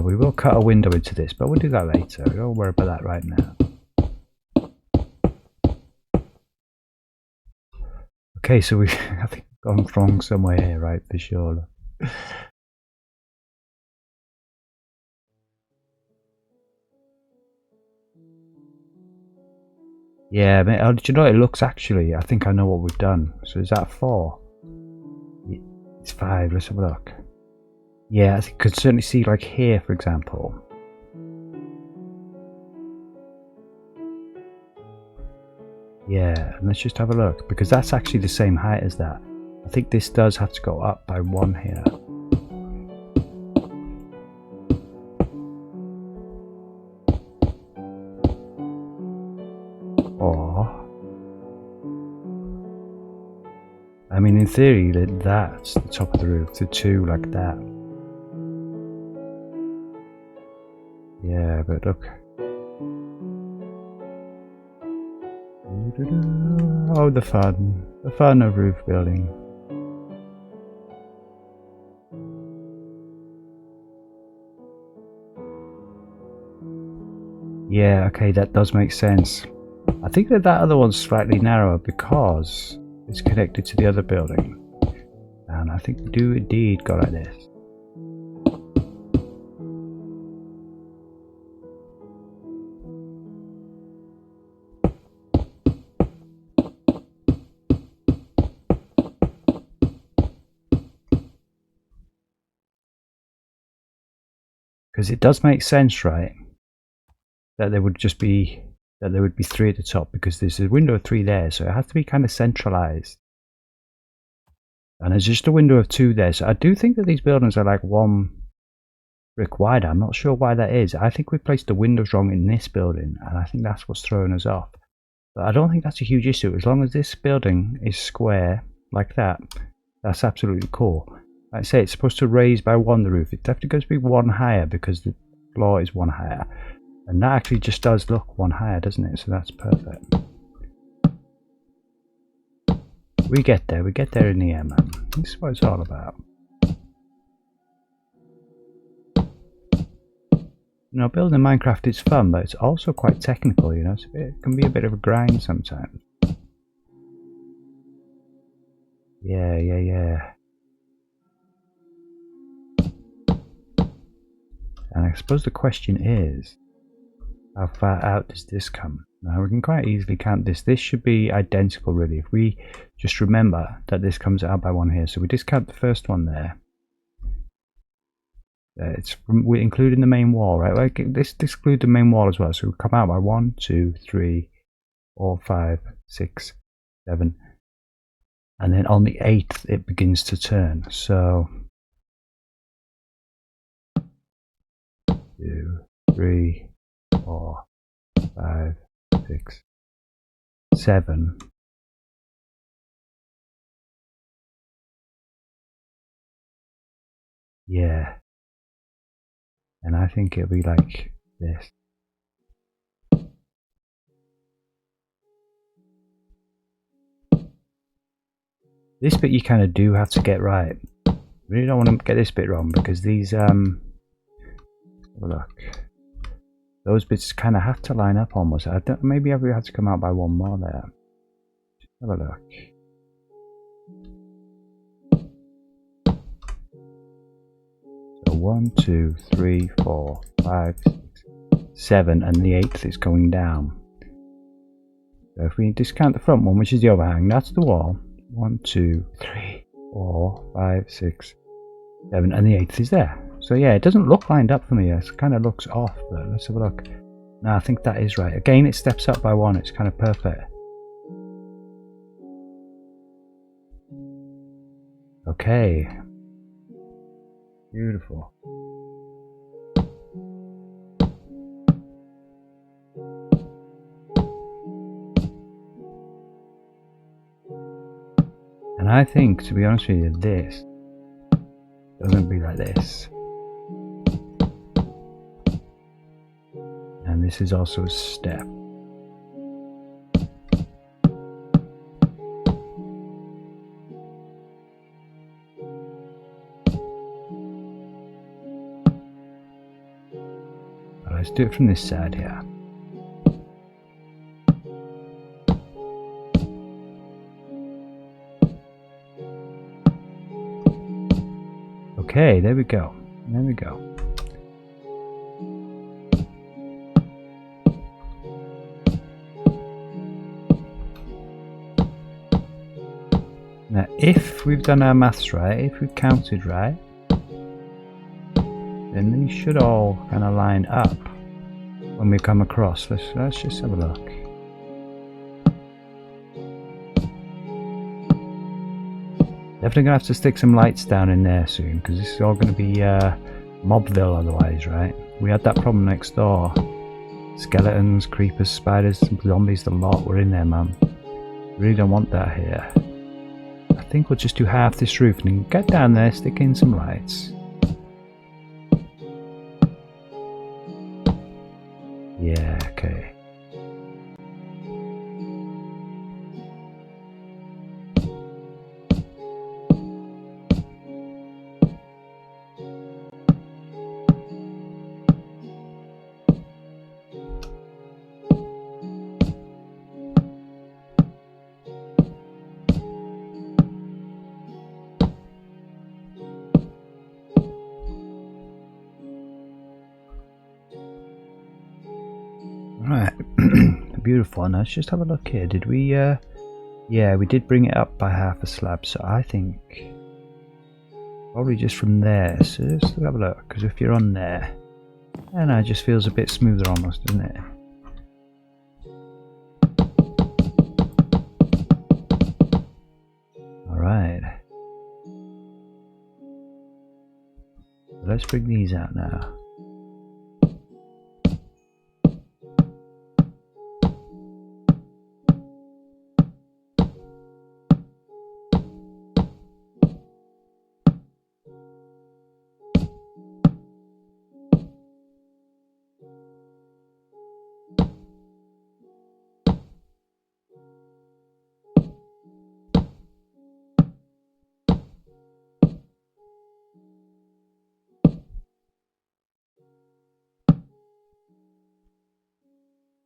We will cut a window into this, but we'll do that later. Don't worry about that right now. Okay, so I think we've gone wrong somewhere here, right, for sure. Yeah, do you know what it looks actually? I think I know what we've done. So is that 4? It's 5, let's have a look. Yeah, I could certainly see, like here, for example. Yeah, and let's just have a look, because that's actually the same height as that. I think this does have to go up by 1 here. Or, I mean, in theory, that's the top of the roof, the 2 like that. Yeah, but look. Oh, the fun of roof building. Yeah, okay, that does make sense. I think that other one's slightly narrower because it's connected to the other building. down. I think we do indeed go like this. Because it does make sense, right, that there would be 3 at the top, because there's a window of 3 there, so it has to be kind of centralized. And there's just a window of 2 there, so I do think that these buildings are like 1 brick wide. I'm not sure why that is. I think we placed the windows wrong in this building, and I think that's what's throwing us off. But I don't think that's a huge issue. As long as this building is square like that, that's absolutely cool. Like I say, it's supposed to raise by 1 the roof. It definitely goes to be 1 higher because the floor is 1 higher. And that actually just does look 1 higher, doesn't it? So that's perfect. We get there in the end, man. This is what it's all about. You know, building Minecraft is fun, but it's also quite technical, you know. It can be a bit of a grind sometimes. Yeah. And I suppose the question is, how far out does this come? Now we can quite easily count this. This should be identical, really. If we just remember that this comes out by 1 here, so we discount the first one there. We're including the main wall, right? Like this exclude the main wall as well. So we come out by 1, 2, 3, 4, 5, 6, 7, and then on the 8th it begins to turn. So 2, 3, 4, 5, 6, 7. Yeah. And I think it'll be like this. This bit you kind of do have to get right. You really don't want to get this bit wrong, because these look, those bits kind of have to line up almost. Maybe I will have to come out by 1 more there. Have a look. So 1, 2, 3, 4, 5, 6, 7, and the 8th is going down. So if we discount the front one, which is the overhang, that's the wall. 1, 2, 3, 4, 5, 6, 7, and the 8th is there. So yeah, it doesn't look lined up for me. It kind of looks off, but let's have a look. No, I think that is right. Again, it steps up by 1. It's kind of perfect. Okay. Beautiful. And I think, to be honest with you, this doesn't be like this. And this is also a step. Let's do it from this side here. Okay, there we go. There we go. Now, if we've done our maths right, if we've counted right, then these should all kind of line up when we come across. Let's just have a look. Definitely gonna have to stick some lights down in there soon, because this is all gonna be Mobville otherwise, right? We had that problem next door. Skeletons, creepers, spiders, zombies, the lot were in there, man. Really don't want that here. I think we'll just do half this roof and then get down there, stick in some lights. Yeah, okay. Right, beautiful. Now let's just have a look here. Did we, yeah, we did bring it up by half a slab, so I think probably just from there. So let's have a look, because if you're on there, and it just feels a bit smoother almost, doesn't it? Alright. Let's bring these out now.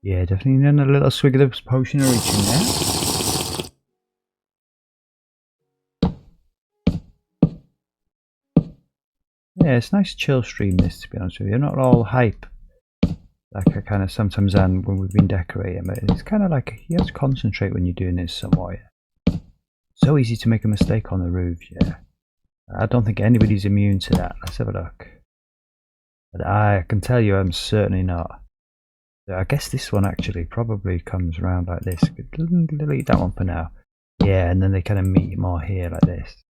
Yeah, definitely need a little swig of the potion of reach in there. Yeah, it's a nice chill stream this, to be honest with you. Not all hype like I kind of sometimes am when we've been decorating, but it's kind of like you have to concentrate when you're doing this somewhat. So easy to make a mistake on the roof, yeah. I don't think anybody's immune to that. Let's have a look. But I can tell you I'm certainly not. I guess this one actually probably comes around like this. Delete that one for now. Yeah, and then they kind of meet more here like this.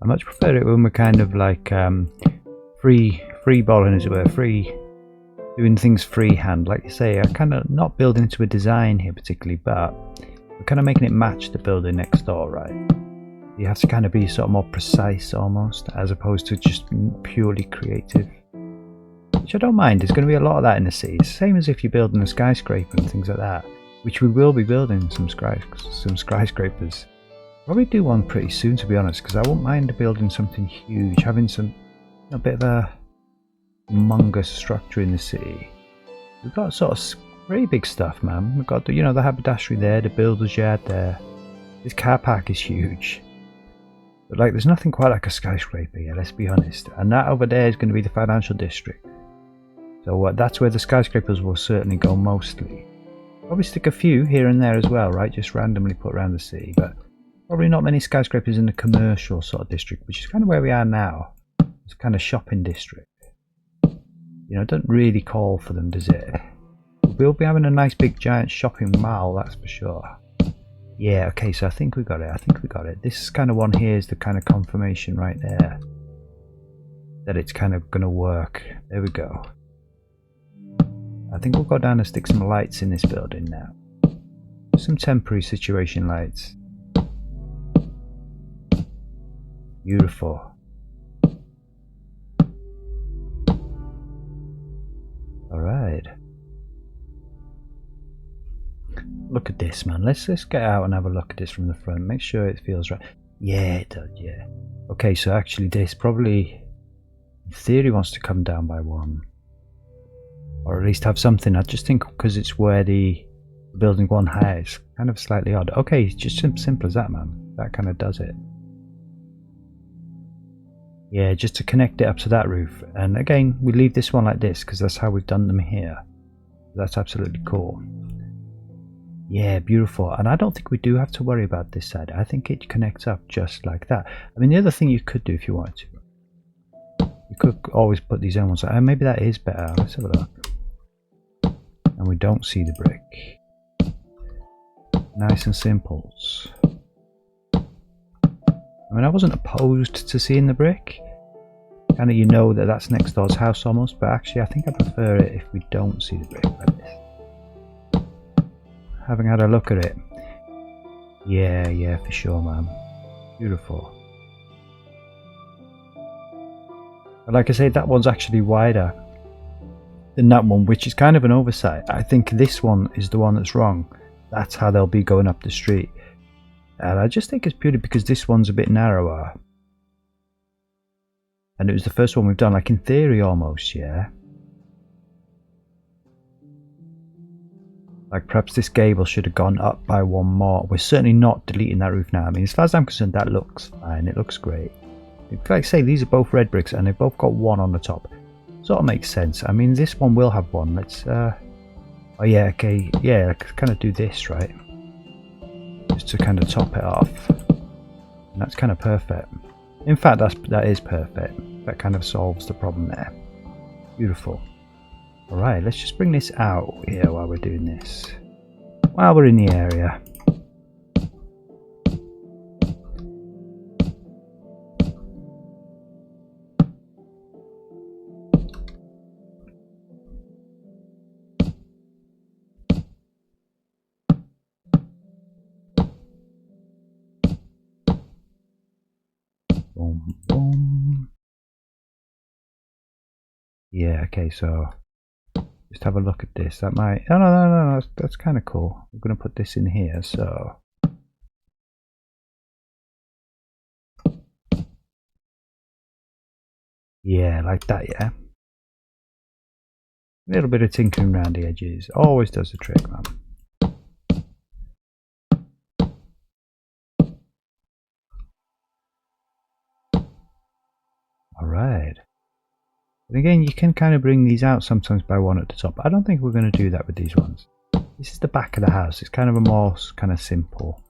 I much prefer it when we're kind of like free balling, as it were, doing things freehand. Like you say, I'm kind of not building into a design here particularly, but we're kind of making it match the building next door, right? You have to kind of be sort of more precise almost, as opposed to just purely creative, which I don't mind. There's going to be a lot of that in the city. It's the same as if you're building a skyscraper and things like that, which we will be building some skyscrapers. Probably do one pretty soon, to be honest, because I won't mind building something huge, having some a bit of a humongous structure in the city. We've got sort of pretty big stuff, man. We've got the, you know, the haberdashery there, the builder's yard there. This car park is huge. But like, there's nothing quite like a skyscraper here, let's be honest. And that over there is going to be the financial district. So that's where the skyscrapers will certainly go mostly. Probably stick a few here and there as well, right? Just randomly put around the city, but probably not many skyscrapers in the commercial sort of district, which is kind of where we are now. It's kind of shopping district. You know, it doesn't really call for them, does it? We'll be having a nice big giant shopping mall, that's for sure. Yeah, okay, so I think we got it. This kind of one here is the kind of confirmation right there that it's kind of going to work. There we go. I think we'll go down and stick some lights in this building now. Some temporary situation lights. Beautiful. Alright. Look at this, man. Let's get out and have a look at this from the front. Make sure it feels right. Yeah, it does, yeah. Okay, so actually this probably, in theory, wants to come down by one. Or at least have something. I just think because it's where the building one has, kind of slightly odd. Okay, it's just simple as that, man. That kind of does it. Yeah, just to connect it up to that roof. And again, we leave this one like this because that's how we've done them here. That's absolutely cool. Yeah, beautiful. And I don't think we do have to worry about this side. I think it connects up just like that. I mean, the other thing you could do if you wanted to, you could always put these in ones. Maybe that is better. Let's have a look. And we don't see the brick. Nice and simple. I mean, I wasn't opposed to seeing the brick. Kind of, you know that that's next door's house almost, but actually I think I prefer it if we don't see the brick like this. Having had a look at it. Yeah, for sure, man. Beautiful. But like I say, that one's actually wider than that one, which is kind of an oversight. I think this one is the one that's wrong. That's how they'll be going up the street. And I just think it's purely because this one's a bit narrower. And it was the first one we've done, like in theory almost, yeah. Like perhaps this gable should have gone up by one more. We're certainly not deleting that roof now. I mean, as far as I'm concerned, that looks fine. It looks great. Like I say, these are both red bricks and they've both got one on the top. Sort of makes sense. I mean, this one will have one. Let's, oh yeah, okay. Yeah, I could kind of do this, right? Just to kind of top it off. And that's kind of perfect. In fact, that is perfect. That kind of solves the problem there. Beautiful. Alright, let's just bring this out here while we're doing this. While we're in the area. Boom, boom. Yeah, okay, so just have a look at this. That might... Oh, no, that's kind of cool. I'm going to put this in here, so... Yeah, like that, yeah. A little bit of tinkering around the edges. Always does the trick, man. Alright. And again, you can kind of bring these out sometimes by one at the top. I don't think we're going to do that with these ones. This is the back of the house. It's kind of a more kind of simple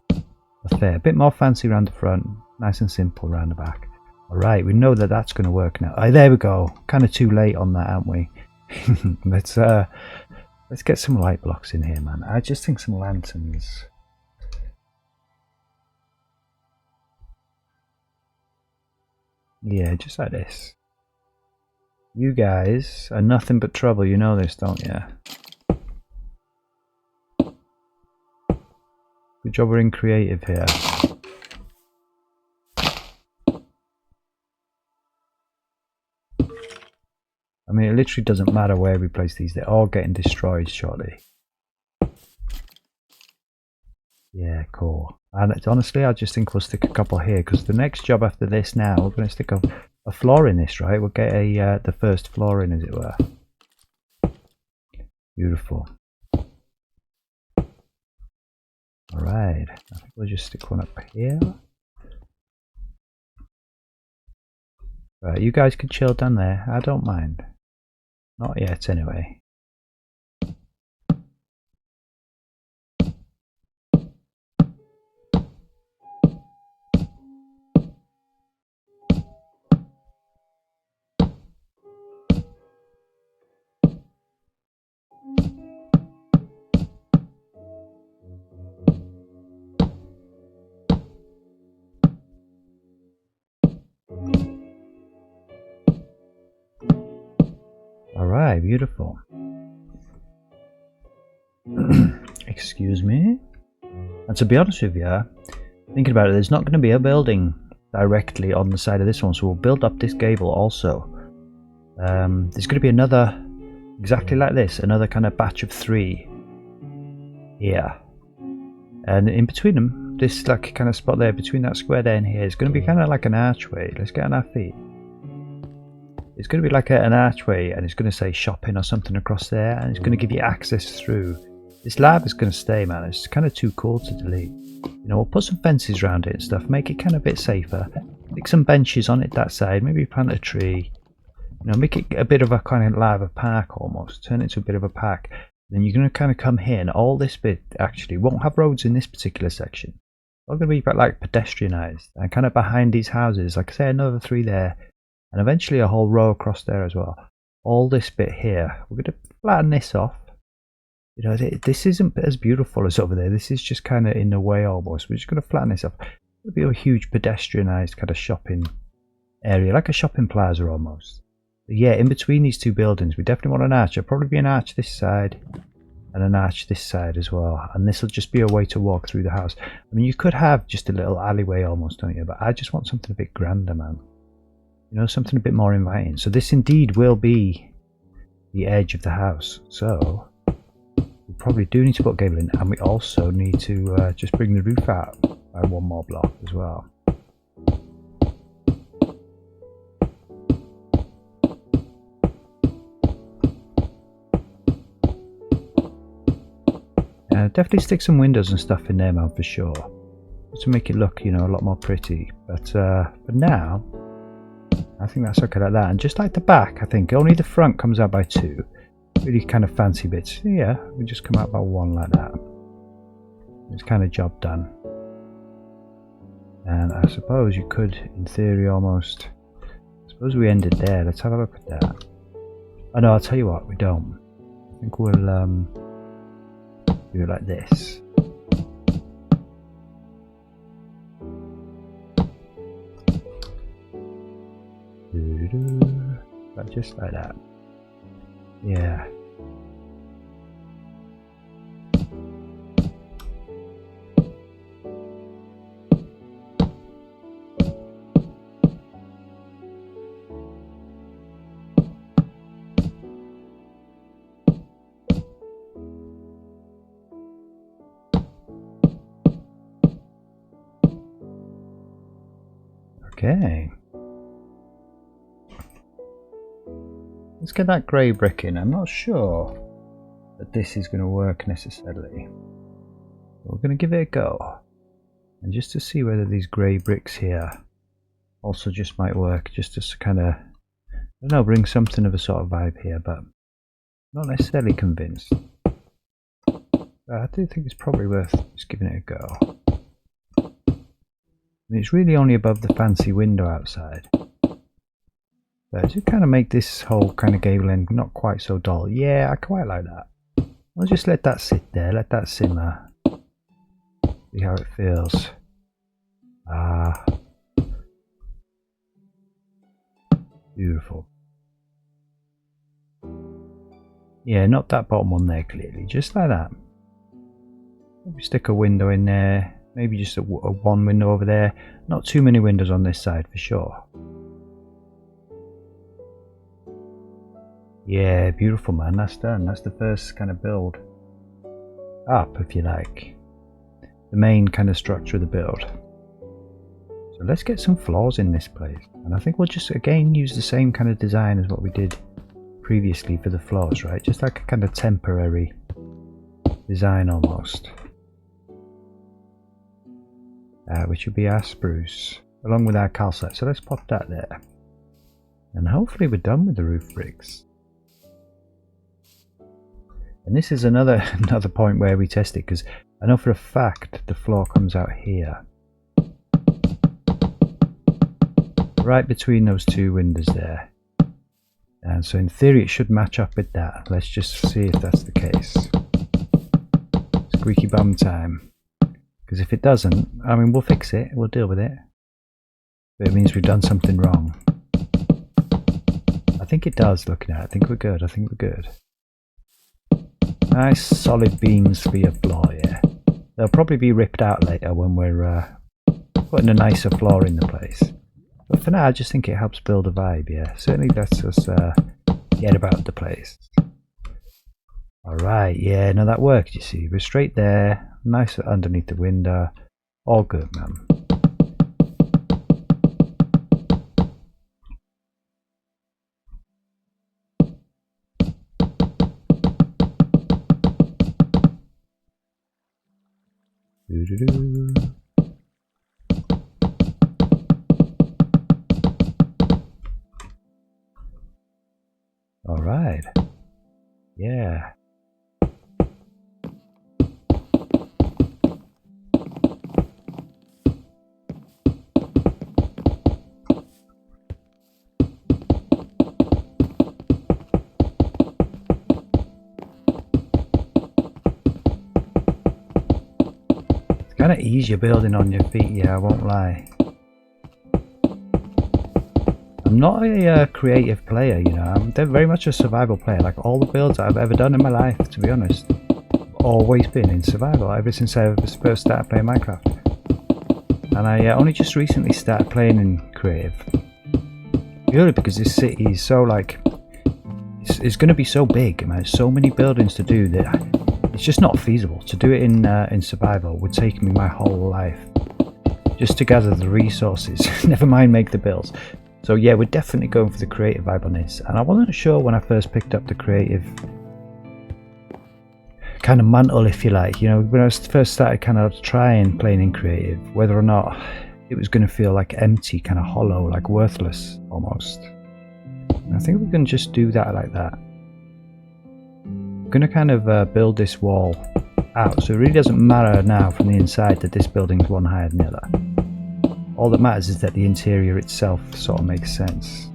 affair. A bit more fancy around the front. Nice and simple around the back. Alright, we know that that's going to work now. Oh, there we go. Kind of too late on that, aren't we? Let's get some light blocks in here, man. I just think some lanterns. Yeah, just like this. You guys are nothing but trouble, you know this, don't you? Good job we're in creative here. I mean, it literally doesn't matter where we place these, they're all getting destroyed shortly. Yeah, cool. And honestly, I just think we'll stick a couple here, because the next job after this now, we're going to stick a floor in this, right? We'll get the first floor in, as it were. Beautiful. Alright, I think we'll just stick one up here. Right, you guys can chill down there, I don't mind. Not yet, anyway. Alright, beautiful. Excuse me. And to be honest with you, thinking about it, there's not going to be a building directly on the side of this one, so we'll build up this gable also. There's going to be another, exactly like this, another kind of batch of 3 here. And in between them, this like kind of spot there, between that square there and here, is going to be kind of like an archway. Let's get on our feet. It's going to be like an archway, and it's going to say shopping or something across there, and it's going to give you access through. This lab is going to stay, man. It's kind of too cool to delete. You know, we'll put some fences around it and stuff, make it kind of a bit safer. Stick some benches on it that side, maybe plant a tree. You know, make it a bit of a kind of like a park almost. Turn it into a bit of a park. Then you're going to kind of come here, and all this bit actually won't have roads in this particular section. It's all going to be like pedestrianised, and kind of behind these houses, like I say, another 3 there. And eventually a whole row across there as well. All this bit here, we're going to flatten this off. You know, this isn't as beautiful as over there. This is just kind of in the way almost. We're just going to flatten this off. It'll be a huge pedestrianised kind of shopping area, like a shopping plaza almost. But yeah, in between these 2 buildings, we definitely want an arch. There'll probably be an arch this side and an arch this side as well. And this will just be a way to walk through the house. I mean, you could have just a little alleyway almost, don't you? But I just want something a bit grander, man. You know, something a bit more inviting. So this indeed will be the edge of the house. So we probably do need to put gable in, and we also need to just bring the roof out by 1 more block as well. Definitely stick some windows and stuff in there, man, for sure, to make it look, you know, a lot more pretty. But now I think that's okay like that. And just like the back, I think only the front comes out by 2 really kind of fancy bits. Yeah, we just come out by 1 like that. It's kind of job done. And I suppose you could, in theory, almost, suppose we ended there. Let's have a look at that. Oh no, I'll tell you what, we don't. I think we'll do it like this. Just like that. Yeah. Okay. Let's get that grey brick in. I'm not sure that this is going to work necessarily. We're going to give it a go. And just to see whether these grey bricks here also just might work, just to kind of, I don't know, bring something of a sort of vibe here, but not necessarily convinced. But I do think it's probably worth just giving it a go. And it's really only above the fancy window outside. But to kind of make this whole kind of gable end not quite so dull. Yeah, I quite like that. I'll just let that sit there, let that simmer. See how it feels. Ah. Beautiful. Yeah, not that bottom one there clearly, just like that. Maybe stick a window in there, maybe just a one window over there. Not too many windows on this side for sure. Yeah, beautiful, man. That's done. That's the first kind of build up, if you like. The main kind of structure of the build. So let's get some floors in this place. And I think we'll just, again, use the same kind of design as what we did previously for the floors, right? Just like a kind of temporary design almost. Which would be our spruce, along with our calcite. So let's pop that there. And hopefully we're done with the roof bricks. And this is another point where we test it, because I know for a fact the floor comes out here, right between those 2 windows there. And so in theory it should match up with that. Let's just see if that's the case. Squeaky bum time. Because if it doesn't, I mean, we'll fix it, we'll deal with it. But it means we've done something wrong. I think it does, looking at it. I think we're good, I think we're good. Nice solid beams for your floor, yeah. They'll probably be ripped out later when we're putting a nicer floor in the place. But for now, I just think it helps build a vibe, yeah. Certainly lets us get about the place. Alright, yeah, no, that worked, you see. We're straight there, nice underneath the window. All good, man. All right. Yeah. Kind of easier building on your feet, yeah, I won't lie. I'm not a creative player, you know, I'm very much a survival player. Like all the builds I've ever done in my life, to be honest, always been in survival ever since I first started playing Minecraft. And I only just recently started playing in creative. Purely because this city is so like, it's going to be so big, man. There's so many buildings to do that it's just not feasible. To do it in survival would take me my whole life just to gather the resources, never mind make the builds. So yeah, we're definitely going for the creative vibe on this, and I wasn't sure when I first picked up the creative kind of mantle, if you like. You know, when I first started kind of trying playing in creative, whether or not it was going to feel like empty, kind of hollow, like worthless almost. And I think we can just do that like that. I'm going to kind of build this wall out, so it really doesn't matter now from the inside that this building's one higher than the other. All that matters is that the interior itself sort of makes sense.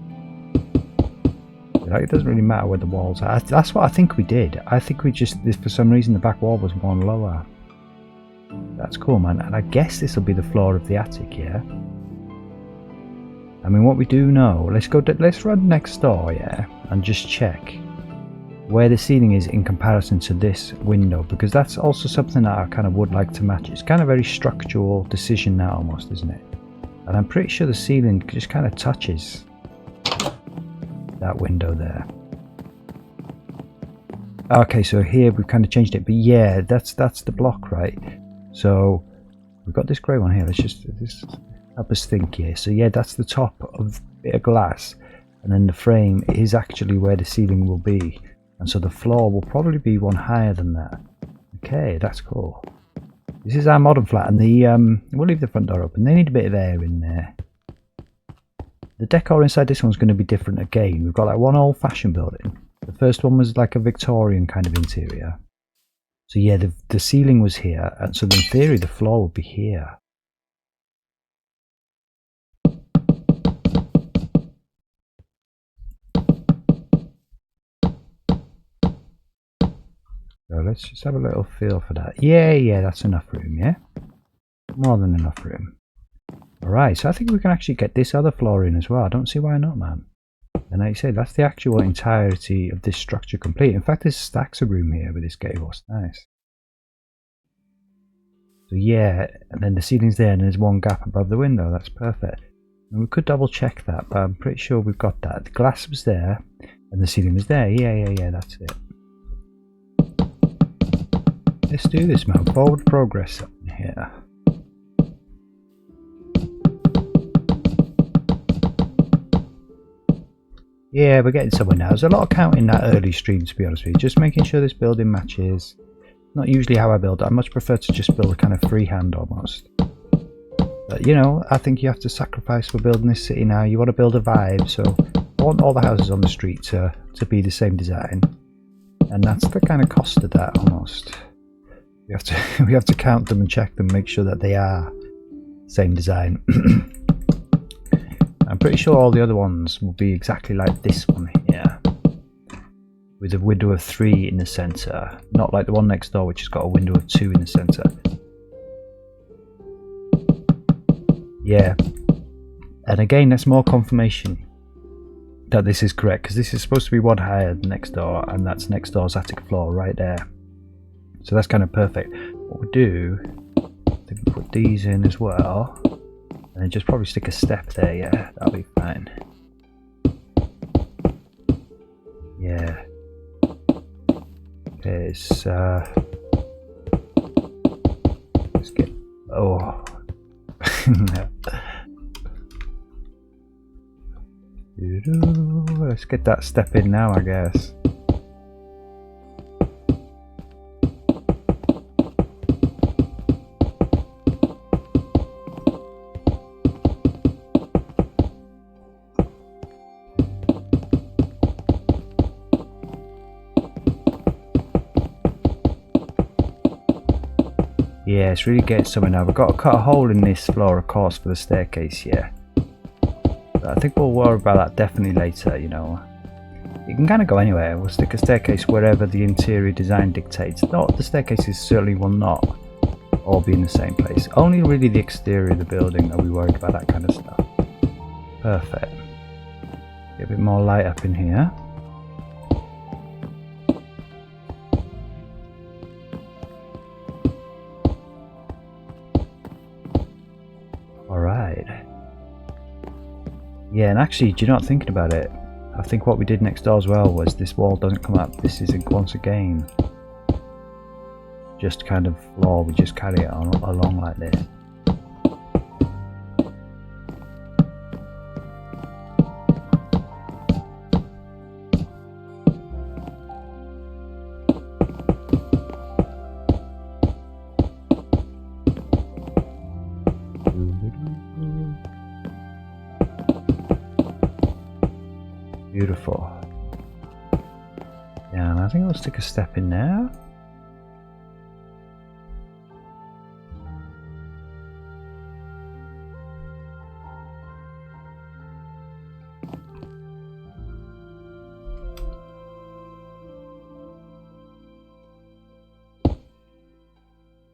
Like, it doesn't really matter where the walls are. That's what I think we did. I think we just, for some reason, the back wall was one lower. That's cool, man. And I guess this will be the floor of the attic, yeah? I mean, what we do know, let's run next door, yeah? And just check where the ceiling is in comparison to this window, because that's also something that I kind of would like to match. It's kind of very structural decision now almost, isn't it? And I'm pretty sure the ceiling just kind of touches that window there. Okay, so here we've kind of changed it, but yeah, that's the block, right? So we've got this grey one here. Let's just help us think here. So yeah, that's the top of the bit of glass, and then the frame is actually where the ceiling will be, and so the floor will probably be one higher than that. Okay, that's cool. This is our modern flat, and we'll leave the front door open. They need a bit of air in there. The decor inside this one's going to be different again. We've got like one old-fashioned building. The first one was like a Victorian kind of interior. So yeah, the ceiling was here, and so in theory the floor would be here. So let's just have a little feel for that. Yeah, that's enough room, yeah? More than enough room. Alright, so I think we can actually get this other floor in as well. I don't see why not, man. And like you say, that's the actual entirety of this structure complete. In fact, there's stacks of room here with this gable. Nice. So yeah, and then the ceiling's there and there's one gap above the window. That's perfect. And we could double check that, but I'm pretty sure we've got that. The glass was there and the ceiling was there. Yeah, that's it. Let's do this, man. Forward progress up in here. Yeah, we're getting somewhere now. There's a lot of counting that early stream, to be honest with you. Just making sure this building matches. Not usually how I build. I much prefer to just build a kind of freehand almost. But you know, I think you have to sacrifice for building this city now. You want to build a vibe, so I want all the houses on the street to be the same design. And that's the kind of cost of that almost. We have to count them and check them, make sure that they are same design. I'm pretty sure all the other ones will be exactly like this one here, with a window of 3 in the centre, not like the one next door which has got a window of 2 in the centre. Yeah, and again that's more confirmation that this is correct, because this is supposed to be one higher than next door, and that's next door's attic floor right there. So that's kind of perfect. What we'll do, I think we'll put these in as well. And then just probably stick a step there, yeah, that'll be fine. Yeah. Okay, let's get, oh. Let's get that step in now, I guess. Yeah, it's really getting somewhere now. We've got to cut a hole in this floor, of course, for the staircase, yeah. But I think we'll worry about that definitely later, you know. You can kind of go anywhere. We'll stick a staircase wherever the interior design dictates. No, the staircases certainly will not all be in the same place. Only really the exterior of the building are we worried about that kind of stuff. Perfect. Get a bit more light up in here. Yeah, and actually, do you know what, thinking about it, I think what we did next door as well was this wall doesn't come up. This is once again just kind of floor. We just carry it on along like this. Beautiful. Yeah, and I think I'll stick a step in there.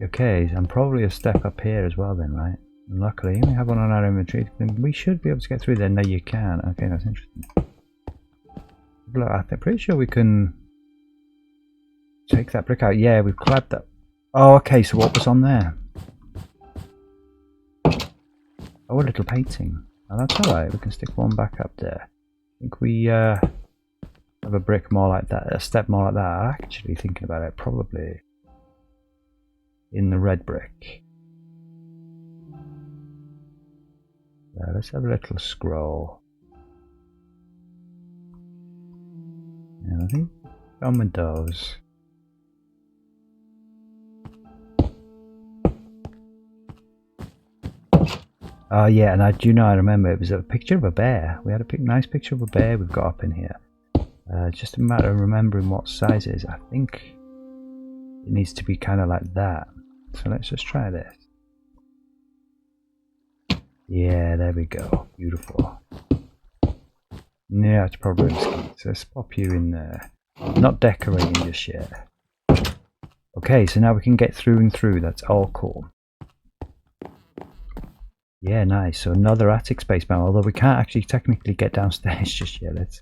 Okay, and probably a step up here as well then, right? And luckily, we have one on our inventory. We should be able to get through there. No, you can. Okay, that's interesting. Look, I'm pretty sure we can take that brick out. Yeah, we've clad that. Oh, okay, so what was on there? Oh, a little painting. Oh, that's alright, we can stick one back up there. I think we have a brick more like that, a step more like that. Actually, thinking about it, probably in the red brick. Let's have a little scroll. And I think on with those. Oh yeah, and I remember it was a picture of a bear. We had a nice picture of a bear we've got up in here. Just a matter of remembering what size it is. I think it needs to be kind of like that. So let's just try this. Yeah, there we go. Beautiful. Yeah, it's probably risky. So let's pop you in there. Not decorating just yet. Okay, so now we can get through and through. That's all cool. Yeah, nice. So another attic space now, although we can't actually technically get downstairs just yet. Let's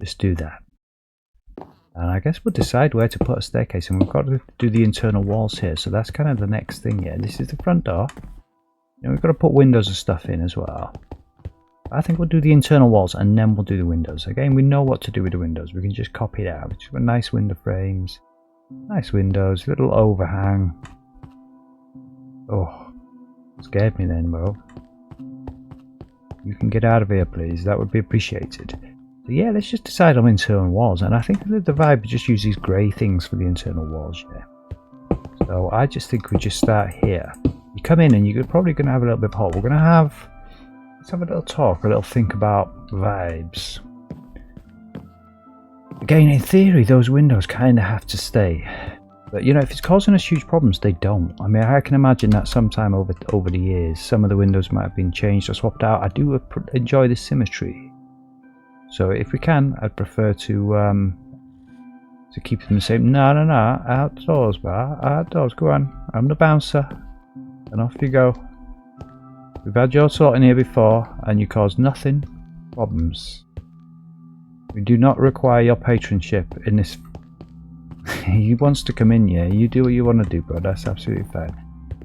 just do that. And I guess we'll decide where to put a staircase, and we've got to do the internal walls here. So that's kind of the next thing. Yeah, this is the front door. You know, we've got to put windows and stuff in as well. I think we'll do the internal walls and then we'll do the windows. Again, we know what to do with the windows. We can just copy it out. Just got nice window frames, nice windows, little overhang. Oh, scared me then, bro. You can get out of here, please. That would be appreciated. So yeah, let's just decide on internal walls. And I think the vibe is just use these grey things for the internal walls. Yeah. So I just think we just start here. You come in and you're probably going to have a little bit of hot. We're going to have. Let's have a little talk, a little think about vibes. Again, in theory, those windows kind of have to stay. But, you know, if it's causing us huge problems, they don't. I mean, I can imagine that sometime over the years, some of the windows might have been changed or swapped out. I do enjoy the symmetry. So if we can, I'd prefer to keep them the same. No, outdoors, bar. Outdoors, go on. I'm the bouncer. And off you go. We've had your sort in here before, and you cause nothing problems. We do not require your patronship in this. He wants to come in, yeah. You do what you want to do, bro. That's absolutely fine.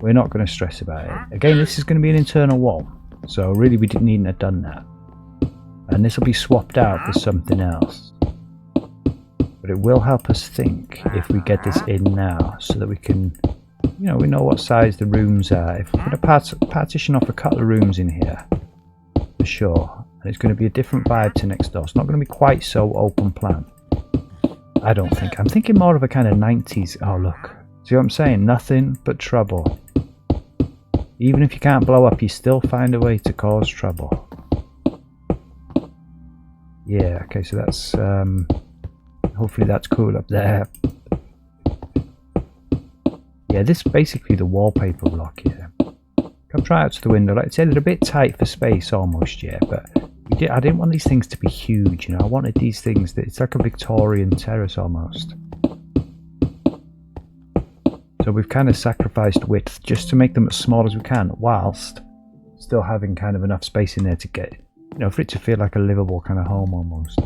We're not going to stress about it. Again, this is going to be an internal wall, so really we didn't need to have done that. And this will be swapped out for something else. But it will help us think if we get this in now, so that we can. You know, we know what size the rooms are. If we're going to partition off a couple of rooms in here, for sure, and it's going to be a different vibe to next door. It's not going to be quite so open plan. I don't think. I'm thinking more of a kind of 90s. Oh, look. See what I'm saying? Nothing but trouble. Even if you can't blow up, you still find a way to cause trouble. Yeah, okay, so that's... hopefully that's cool up there. Yeah, this is basically the wallpaper block here. Come try out to the window. Like I said, they're a bit tight for space almost, yeah, but I didn't want these things to be huge, you know. I wanted these things that it's like a Victorian terrace almost. So we've kind of sacrificed width just to make them as small as we can, whilst still having kind of enough space in there to get, you know, for it to feel like a livable kind of home almost.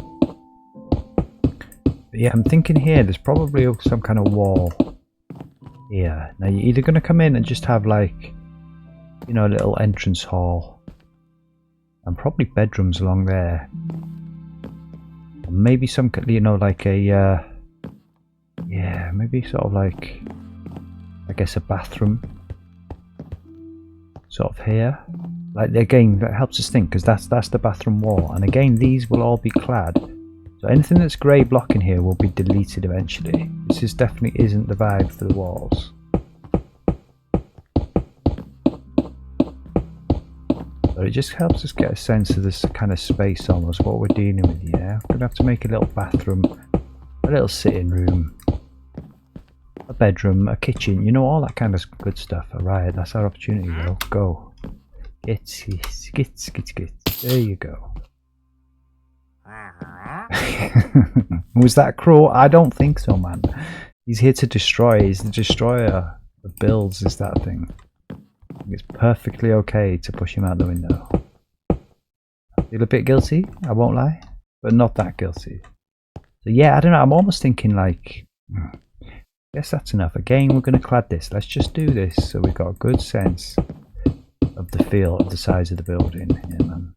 But yeah, I'm thinking here there's probably some kind of wall. Yeah, now you're either going to come in and just have like, you know, a little entrance hall and probably bedrooms along there, and maybe some, you know, like a yeah, maybe sort of like, I guess, a bathroom sort of here. Like, again, that helps us think, because that's the bathroom wall, and again these will all be clad. So anything that's grey blocking here will be deleted eventually. This definitely isn't the vibe for the walls. But it just helps us get a sense of this kind of space almost, what we're dealing with, yeah? We're going to have to make a little bathroom, a little sitting room, a bedroom, a kitchen, you know, all that kind of good stuff. Alright, that's our opportunity though. Go. Get. There you go. Was that crow? I don't think so, man. He's here to destroy. He's the destroyer of builds, is that thing. It's perfectly okay to push him out the window. I feel a bit guilty, I won't lie, but not that guilty. So yeah, I don't know, I'm almost thinking like, guess that's enough. Again, we're going to clad this. Let's just do this so we've got a good sense of the feel of the size of the building. Yeah, man.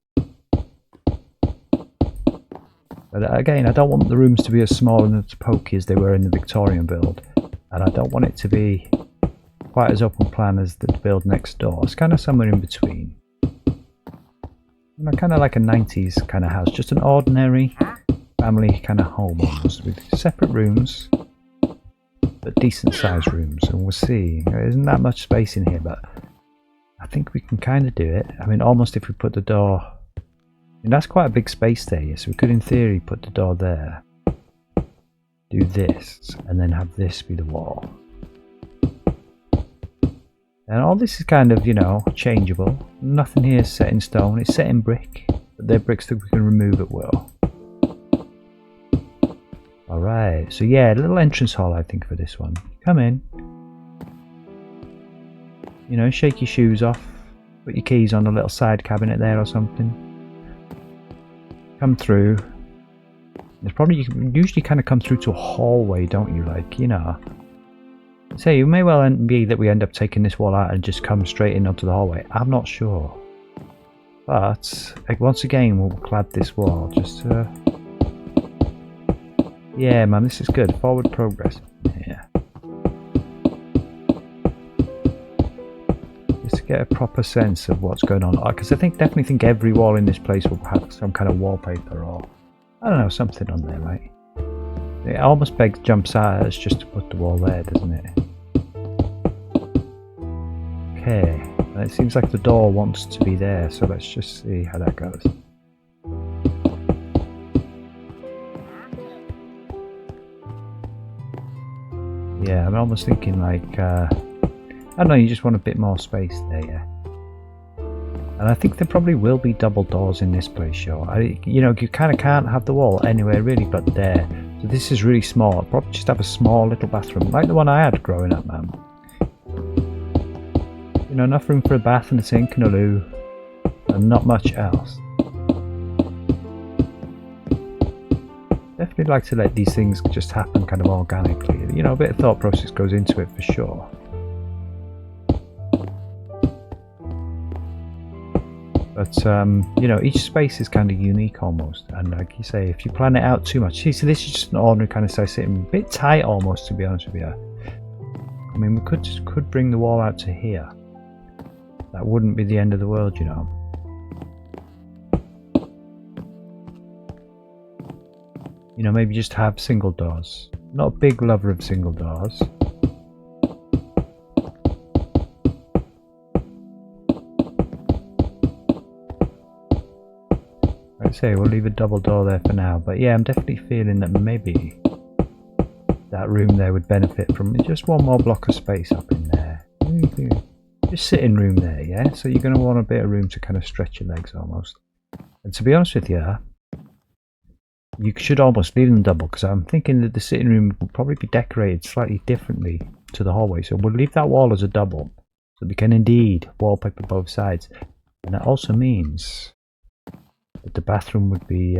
But again, I don't want the rooms to be as small and as pokey as they were in the Victorian build. And I don't want it to be quite as open plan as the build next door. It's kind of somewhere in between. You know, kind of like a 90s kind of house. Just an ordinary family kind of home almost, with separate rooms, but decent sized rooms. And we'll see. There isn't that much space in here, but I think we can kind of do it. I mean, almost if we put the door... I mean, that's quite a big space there, so we could in theory put the door there, do this, and then have this be the wall. And all this is kind of, you know, changeable. Nothing here is set in stone. It's set in brick, but they're bricks that we can remove at will. Alright, so yeah, a little entrance hall I think for this one. Come in. You know, shake your shoes off. Put your keys on a little side cabinet there or something. Come through. There's probably, you usually kind of come through to a hallway, don't you? Like, you know. So it may well be that we end up taking this wall out and just come straight in onto the hallway. I'm not sure. But, like, once again, we'll clad this wall just to... Yeah, man, this is good. Forward progress. Yeah. Just to get a proper sense of what's going on. Because I definitely think every wall in this place will have some kind of wallpaper or, I don't know, something on there, right? It almost jumps out at us just to put the wall there, doesn't it? Okay, and it seems like the door wants to be there, so let's just see how that goes. Yeah, I'm almost thinking like, I don't know, you just want a bit more space there, yeah. And I think there probably will be double doors in this place, sure. You know, you kind of can't have the wall anywhere really but there. So this is really small. I'll probably just have a small little bathroom, like the one I had growing up, man. You know, enough room for a bath and a sink and a loo, and not much else. Definitely like to let these things just happen kind of organically. You know, a bit of thought process goes into it for sure. But, you know, each space is kind of unique almost. And like you say, if you plan it out too much... See, so this is just an ordinary kind of size sitting, a bit tight almost, to be honest with you. I mean, we could bring the wall out to here. That wouldn't be the end of the world, you know. You know, maybe just have single doors. Not a big lover of single doors. Say we'll leave a double door there for now, but yeah, I'm definitely feeling that maybe that room there would benefit from just one more block of space up in there. Just sitting room there, yeah? So you're going to want a bit of room to kind of stretch your legs almost. And to be honest with you, you should almost leave them double, because I'm thinking that the sitting room will probably be decorated slightly differently to the hallway. So we'll leave that wall as a double, so we can indeed wallpaper both sides. And that also means that the bathroom would be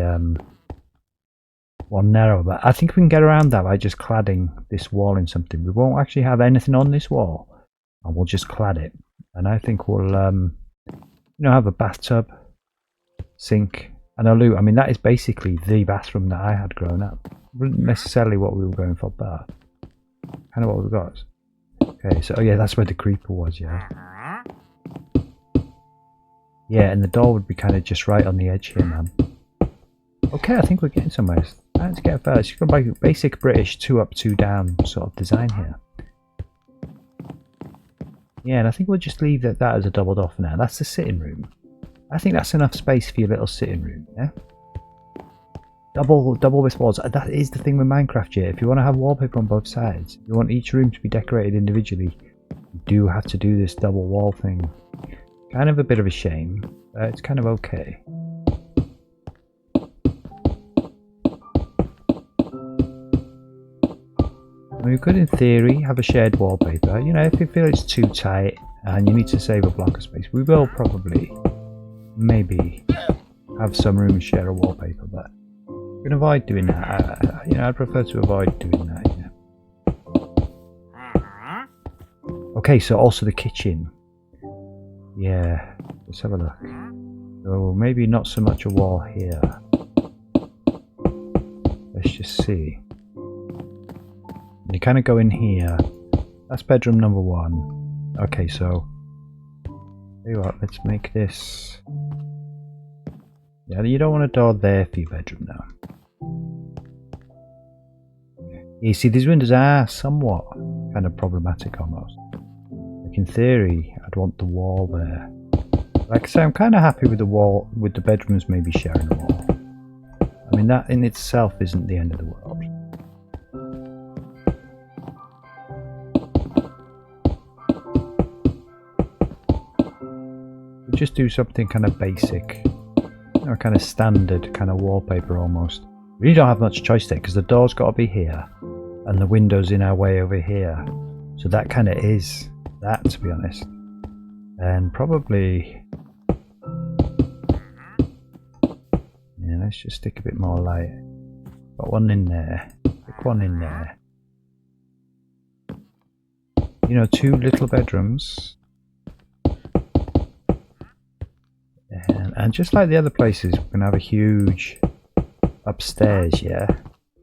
one narrow, but I think we can get around that by just cladding this wall in something. We won't actually have anything on this wall, and we'll just clad it. And I think we'll you know, have a bathtub, sink and a loo. I mean, that is basically the bathroom that I had growing up. Wasn't necessarily what we were going for, but kind of what we got. Okay, so oh yeah, that's where the creeper was, yeah. Yeah, and the door would be kind of just right on the edge here, man. Okay, I think we're getting somewhere. Let's get first. You've got like basic British 2 up, 2 down sort of design here. Yeah, and I think we'll just leave that as a double door for now. That's the sitting room. I think that's enough space for your little sitting room, yeah? Double width walls. That is the thing with Minecraft here. If you want to have wallpaper on both sides, you want each room to be decorated individually, you do have to do this double wall thing. Kind of a bit of a shame, but it's kind of okay. We could, in theory, have a shared wallpaper. You know, if you feel it's too tight and you need to save a block of space, we will probably, maybe, have some room to share a wallpaper, but we can avoid doing that. You know, I'd prefer to avoid doing that, yeah. Okay, so also the kitchen. Yeah, let's have a look. So maybe not so much a wall here. Let's just see. You kind of go in here. That's bedroom number 1. Okay, so tell you what, let's make this. Yeah, you don't want a door there for your bedroom now. You see, these windows are somewhat kind of problematic almost. Like in theory, I'd want the wall there. Like I say, I'm kind of happy with the wall, with the bedrooms maybe sharing a wall. I mean, that in itself isn't the end of the world. Just do something kind of basic, or kind of standard kind of wallpaper almost. We really don't have much choice there because the door's got to be here and the window's in our way over here. So that kind of is that, to be honest. And probably, yeah, let's just stick a bit more light. Got one in there, stick one in there. You know, 2 little bedrooms. And just like the other places, we're going to have a huge upstairs, yeah?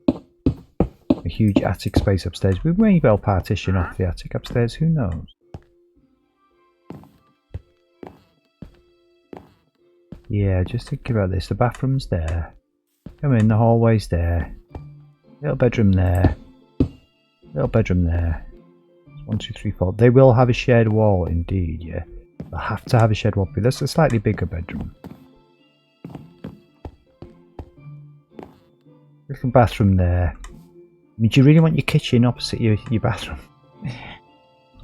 A huge attic space upstairs. We may well partition off the attic upstairs, who knows? Yeah, just think about this. The bathroom's there. Come in, the hallway's there. Little bedroom there. Little bedroom there. 1, 2, 3, 4. They will have a shared wall, indeed, yeah? They'll have to have a shared wall. That's a slightly bigger bedroom. Little bathroom there. I mean, do you really want your kitchen opposite your bathroom?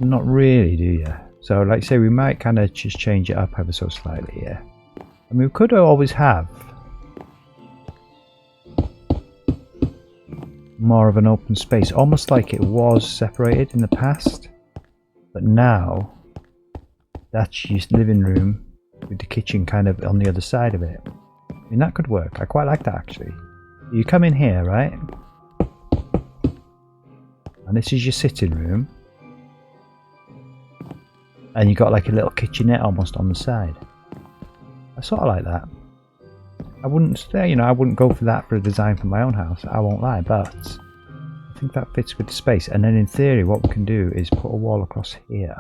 Not really, do you? So, like I say, we might kind of just change it up ever so slightly, yeah. I mean, we could always have more of an open space, almost like it was separated in the past, but now that's just living room with the kitchen kind of on the other side of it. I mean, that could work. I quite like that, actually. You come in here, right? And this is your sitting room. And you got like a little kitchenette almost on the side. I sort of like that. I wouldn't, you know, I wouldn't go for that for a design for my own house, I won't lie, but I think that fits with the space. And then in theory, what we can do is put a wall across here.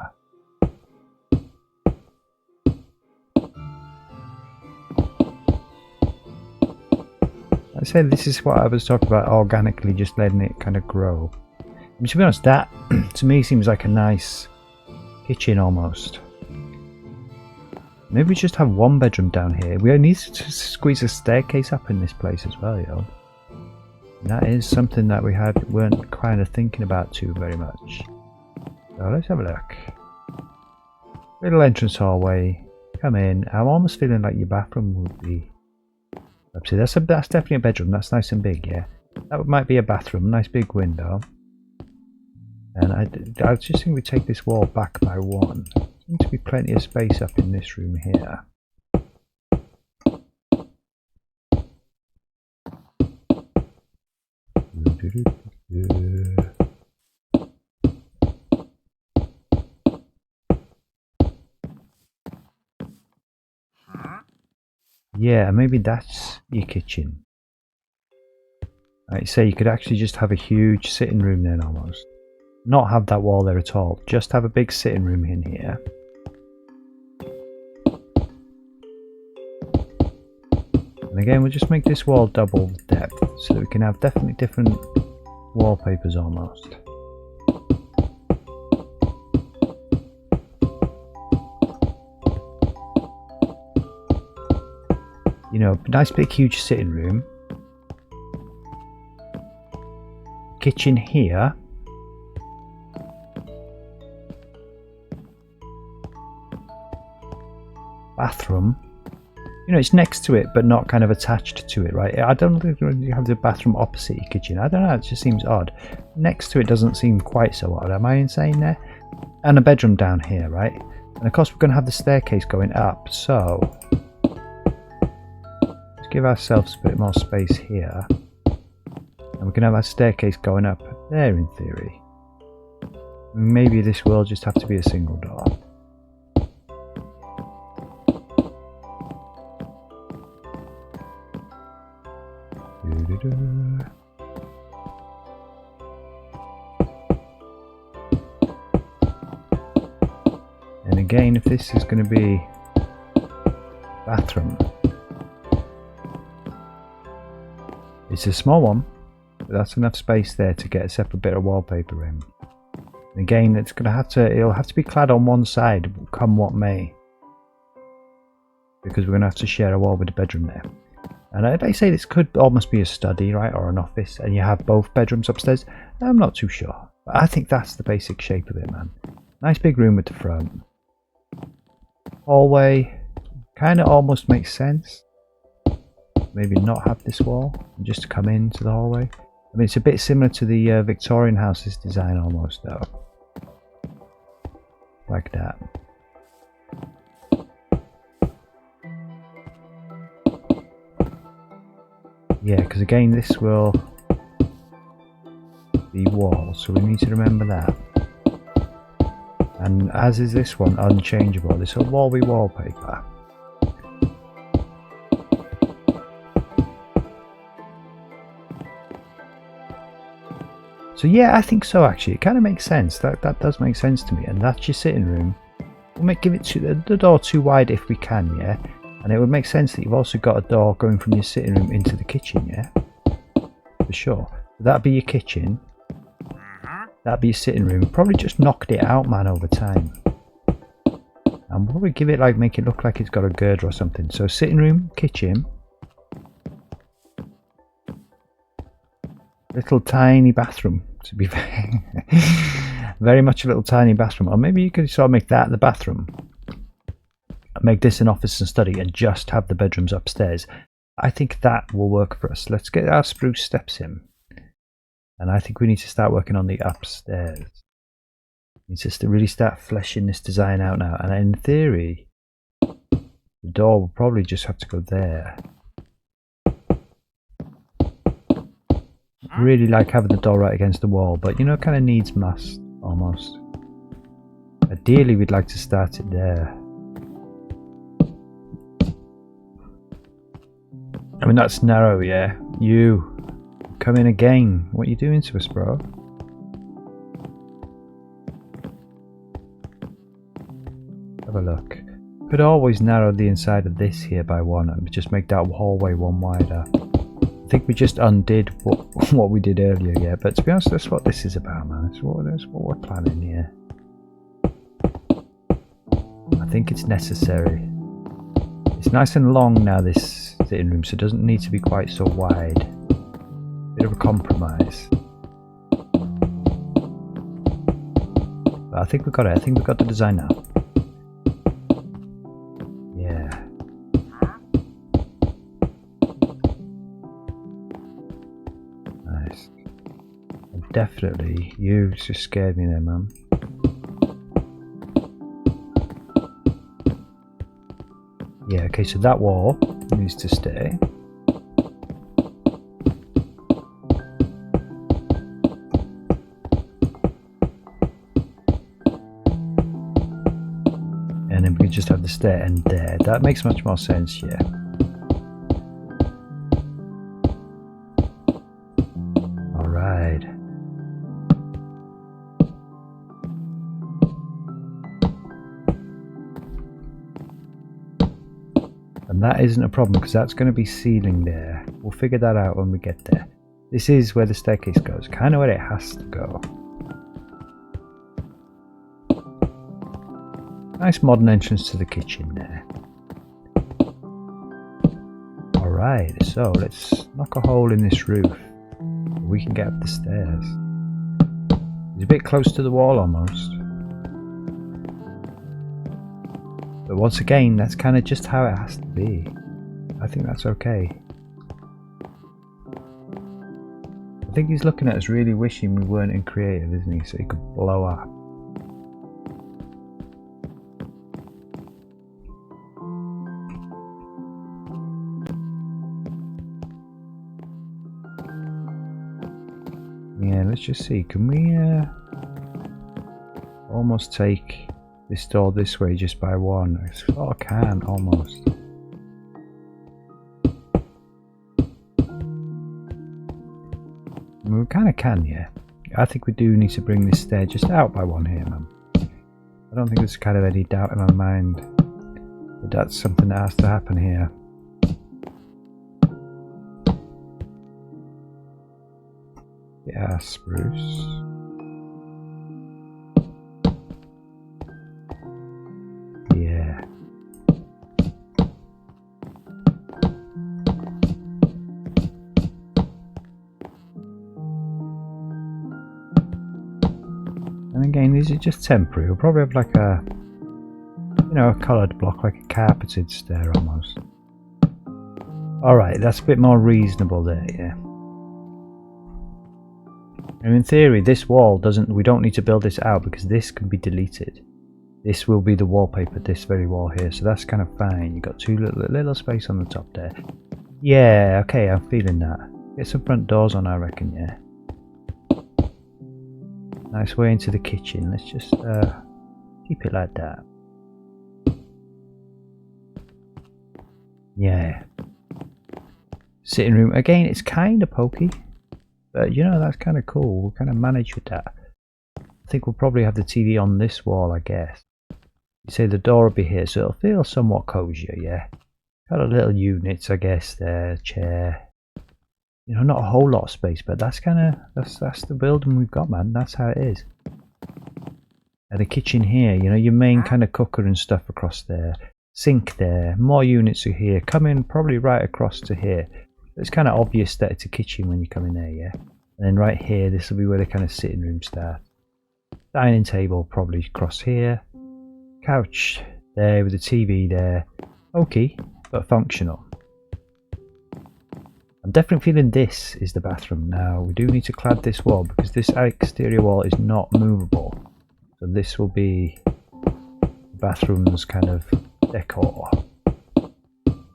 I say this is what I was talking about, organically just letting it kind of grow. I mean, to be honest, that to me seems like a nice kitchen almost. Maybe we just have 1 bedroom down here. We need to squeeze a staircase up in this place as well, you know. And that is something that we weren't kind of thinking about too very much. So let's have a look. Little entrance hallway. Come in. I'm almost feeling like your bathroom would be. See, that's definitely a bedroom. That's nice and big, yeah. That might be a bathroom. Nice big window. And I just think we take this wall back by 1. There seems to be plenty of space up in this room here. Yeah, maybe that's your kitchen. Like I say, you could actually just have a huge sitting room then almost. Not have that wall there at all. Just have a big sitting room in here. And again, we'll just make this wall double depth so that we can have definitely different wallpapers almost. know, nice big huge sitting room. Kitchen here. Bathroom. You know, it's next to it, but not kind of attached to it, right? I don't think you have the bathroom opposite your kitchen. I don't know, it just seems odd. Next to it doesn't seem quite so odd. Am I insane there? And a bedroom down here, right? And of course, we're going to have the staircase going up, so let's give ourselves a bit more space here. And we can have our staircase going up there in theory. Maybe this will just have to be a single door. And again, if this is going to be bathroom, it's a small one, but that's enough space there to get a separate bit of wallpaper in. And again, it's going to have to, it'll have to be clad on one side, come what may, because we're going to have to share a wall with the bedroom there. And I say this could almost be a study, right, or an office, and you have both bedrooms upstairs. I'm not too sure, but I think that's the basic shape of it, man. Nice big room at the front. Hallway kind of almost makes sense. Maybe not have this wall and just come into the hallway. I mean, it's a bit similar to the Victorian house's design almost, though. Like that. Yeah, because again, this will be walls, so we need to remember that. And as is this one, unchangeable. This will all be wallpaper. So yeah, I think so actually. It kind of makes sense. That does make sense to me. And that's your sitting room. We'll give it to the door too wide if we can, yeah? And it would make sense that you've also got a door going from your sitting room into the kitchen, yeah? For sure. So that'd be your kitchen. That'd be your sitting room. Probably just knocked it out, man, over time. And we'll probably give it, like, make it look like it's got a girder or something. So sitting room, kitchen. Little tiny bathroom, to be fair. Very much a little tiny bathroom. Or maybe you could sort of make that the bathroom. Make this an office and study and just have the bedrooms upstairs. I think that will work for us. Let's get our spruce steps in. And I think we need to start working on the upstairs. We need to really start fleshing this design out now. And in theory, the door will probably just have to go there. Really like having the door right against the wall, but you know, it kind of needs must almost. Ideally, we'd like to start it there. I mean, that's narrow, yeah. You come in again. What are you doing to us, bro? Have a look. Could always narrow the inside of this here by one and just make that hallway one wider. I think we just undid what we did earlier, yeah. But to be honest, that's what this is about, man. That's what we're planning here. I think it's necessary. It's nice and long now, this sitting room, so it doesn't need to be quite so wide. Bit of a compromise. But I think we've got it. I think we've got the design now. Yeah. Nice. And definitely, you just scared me there, man. Yeah, okay, so that wall needs to stay. And then we can just have the stair end there. That makes much more sense, yeah. Alright. And that isn't a problem because that's going to be ceiling there. We'll figure that out when we get there. This is where the staircase goes, kind of where it has to go. Nice modern entrance to the kitchen there. Alright, so let's knock a hole in this roof. We can get up the stairs. It's a bit close to the wall almost. But once again, that's kind of just how it has to be. I think that's okay. I think he's looking at us really wishing we weren't in creative, isn't he? So he could blow up. Yeah, let's just see. Can we almost take this door this way just by one? Oh, I can almost. We kind of can, yeah. I think we do need to bring this stair just out by one here, man. I don't think there's kind of any doubt in my mind that that's something that has to happen here. Yeah, spruce. Yeah. And again, these are just temporary. We'll probably have like a, you know, a coloured block, like a carpeted stair almost. Alright, that's a bit more reasonable there, yeah. And in theory, this wall doesn't, we don't need to build this out because this can be deleted. This will be the wallpaper, this very wall here, so that's kind of fine. You've got two little space on the top there. Yeah, okay, I'm feeling that. Get some front doors on, I reckon, yeah. Nice way into the kitchen. Let's just keep it like that. Yeah. Sitting room. Again, it's kind of pokey. But, you know, that's kind of cool. We'll kind of manage with that. I think we'll probably have the TV on this wall, I guess. You say the door will be here, so it'll feel somewhat cozier, yeah. Got a little units, I guess, there. Chair. You know, not a whole lot of space, but that's kind of, that's the building we've got, man. That's how it is. And the kitchen here, you know, your main kind of cooker and stuff across there. Sink there. More units are here. Coming probably right across to here. It's kind of obvious that it's a kitchen when you come in there, yeah. And then right here, this will be where the kind of sitting room starts. Dining table probably across here. Couch there with the TV there. Okay, but functional. I'm definitely feeling this is the bathroom now. We do need to clad this wall because this exterior wall is not movable. So this will be the bathroom's kind of decor.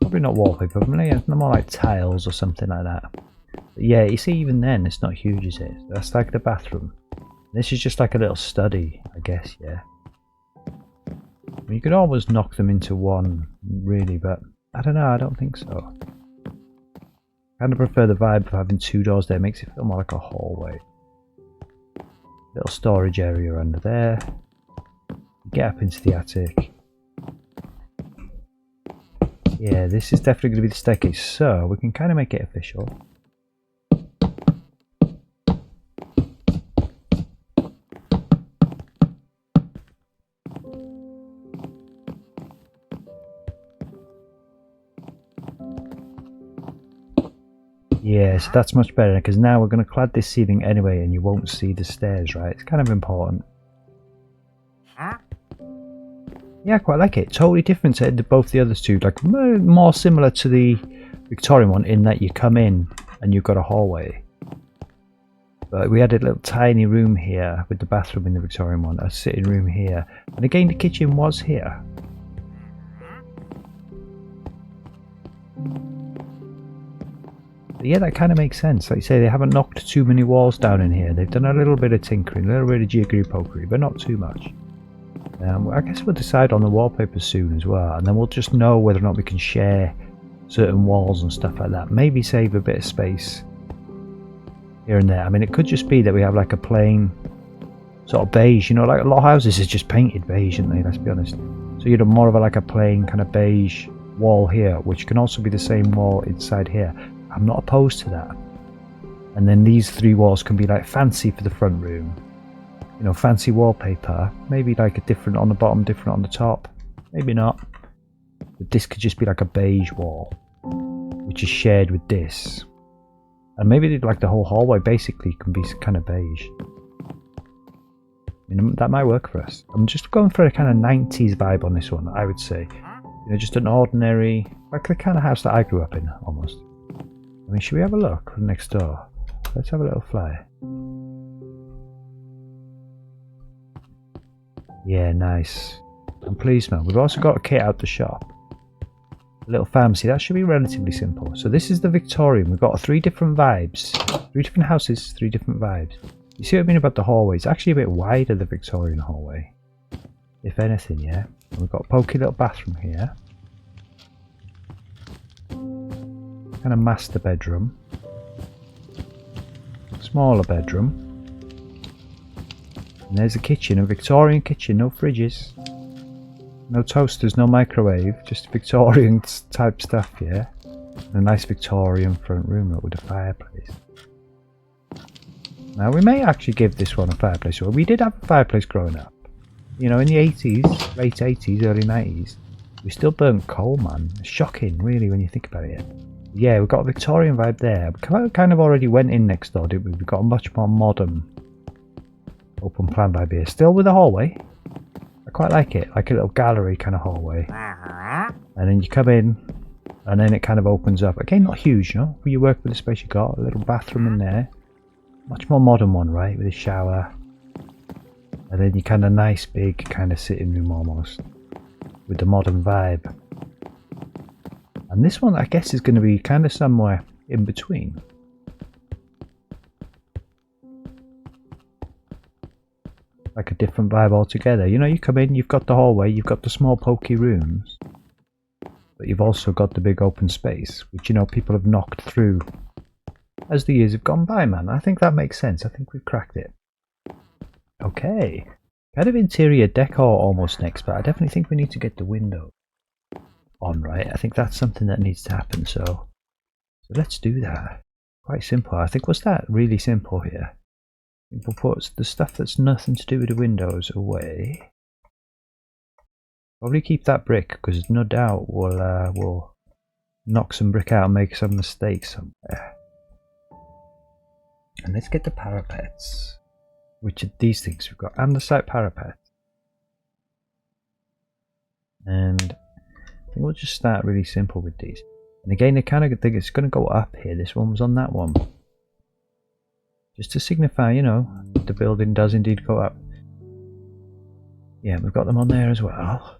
Probably not wallpaper, but more like tiles or something like that. But yeah, you see, even then it's not huge, is it? That's like the bathroom. This is just like a little study, I guess, yeah. I mean, you could always knock them into one, really, but I don't know, I don't think so. I kind of prefer the vibe of having two doors there. It makes it feel more like a hallway. Little storage area under there. Get up into the attic. Yeah, this is definitely going to be the staircase, so we can kind of make it official. Yeah, so that's much better because now we're going to clad this ceiling anyway and you won't see the stairs, right? It's kind of important. Yeah, I quite like it. Totally different to both the others two. Like more similar to the Victorian one in that you come in and you've got a hallway. But we had a little tiny room here with the bathroom in the Victorian one, a sitting room here. And again, the kitchen was here. But yeah, that kind of makes sense. Like you say, they haven't knocked too many walls down in here. They've done a little bit of tinkering, a little bit of jiggery-pokery, but not too much. I guess we'll decide on the wallpaper soon as well, and then we'll just know whether or not we can share certain walls and stuff like that. Maybe save a bit of space here and there. I mean, it could just be that we have like a plain sort of beige, you know, like a lot of houses is just painted beige, aren't they? Let's be honest. So you'd have more of like a plain kind of beige wall here, which can also be the same wall inside here. I'm not opposed to that. And then these three walls can be like fancy for the front room. You know, fancy wallpaper, maybe like a different on the bottom, different on the top, maybe not. But this could just be like a beige wall. which is shared with this. And maybe like the whole hallway basically can be kind of beige. You know, that might work for us. I'm just going for a kind of 90s vibe on this one, I would say. You know, just an ordinary, like the kind of house that I grew up in, almost. I mean, should we have a look next door? Let's have a little fly. Yeah, nice. I'm pleased, man. We've also got a kit out the shop. A little fancy. That should be relatively simple. So this is the Victorian. We've got 3 different vibes. 3 different houses, 3 different vibes. You see what I mean about the hallway? It's actually a bit wider, the Victorian hallway. If anything, yeah. And we've got a pokey little bathroom here. Kind of master bedroom. Smaller bedroom. And there's a kitchen, a Victorian kitchen, no fridges. No toasters, no microwave, just Victorian type stuff, yeah. And a nice Victorian front room with a fireplace. Now we may actually give this one a fireplace. Well, we did have a fireplace growing up. You know, in the 80s, late 80s, early 90s, we still burnt coal, man. It's shocking, really, when you think about it. Yeah, we've got a Victorian vibe there. We kind of already went in next door, didn't we? We've got a much more modern open plan vibe here. Still with a hallway. I quite like it, like a little gallery kind of hallway. And then you come in, and then it kind of opens up. Again, not huge, you know? You work with the space you got. A little bathroom in there. Much more modern one, right? With a shower. And then you kind of nice big kind of sitting room almost. With the modern vibe. And this one, I guess, is going to be kind of somewhere in between. Like a different vibe altogether. You know, you come in, you've got the hallway, you've got the small pokey rooms. But you've also got the big open space, which, you know, people have knocked through as the years have gone by, man. I think that makes sense. I think we've cracked it. Okay. Kind of interior decor almost next, but I definitely think we need to get the window on, right? I think that's something that needs to happen, so let's do that. Quite simple. I think, what's that? Really simple here. We'll put the stuff that's nothing to do with the windows away. Probably keep that brick, because no doubt we'll knock some brick out and make some mistakes somewhere. And let's get the parapets, which are these things we've got, andesite parapet. And I think we'll just start really simple with these. And again, I kind of think it's going to go up here. This one was on that one. Just to signify, you know, the building does indeed go up. Yeah, we've got them on there as well.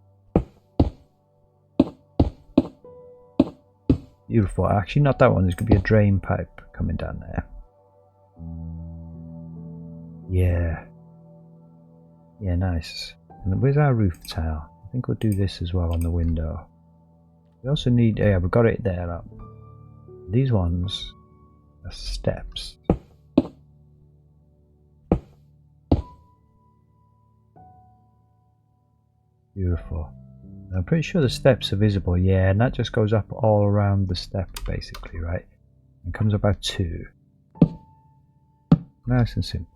Beautiful. Actually, not that one. There's going to be a drain pipe coming down there. Yeah. Yeah, nice. And where's our roof tile? I think we'll do this as well on the window. We also need, yeah, we've got it there up. These ones are steps. Beautiful. I'm pretty sure the steps are visible, yeah, and that just goes up all around the step basically, right? And comes about 2. Nice and simple.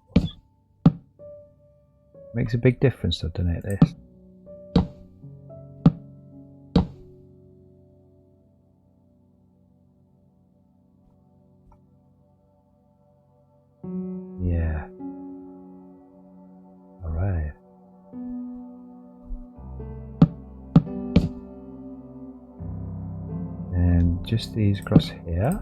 Makes a big difference though, doesn't it, this? Yeah. Alright. And just these across here.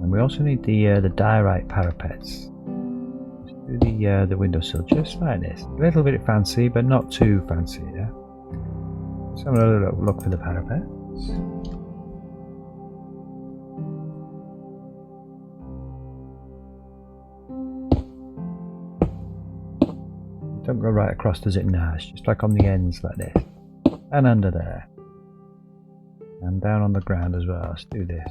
And we also need the diorite parapets. Let's do the windowsill just like this. A little bit fancy, but not too fancy, yeah? Let's have a look for the parapets. Don't go right across, does it? Nah, it's just like on the ends like this. And under there. And down on the ground as well. Let's do this.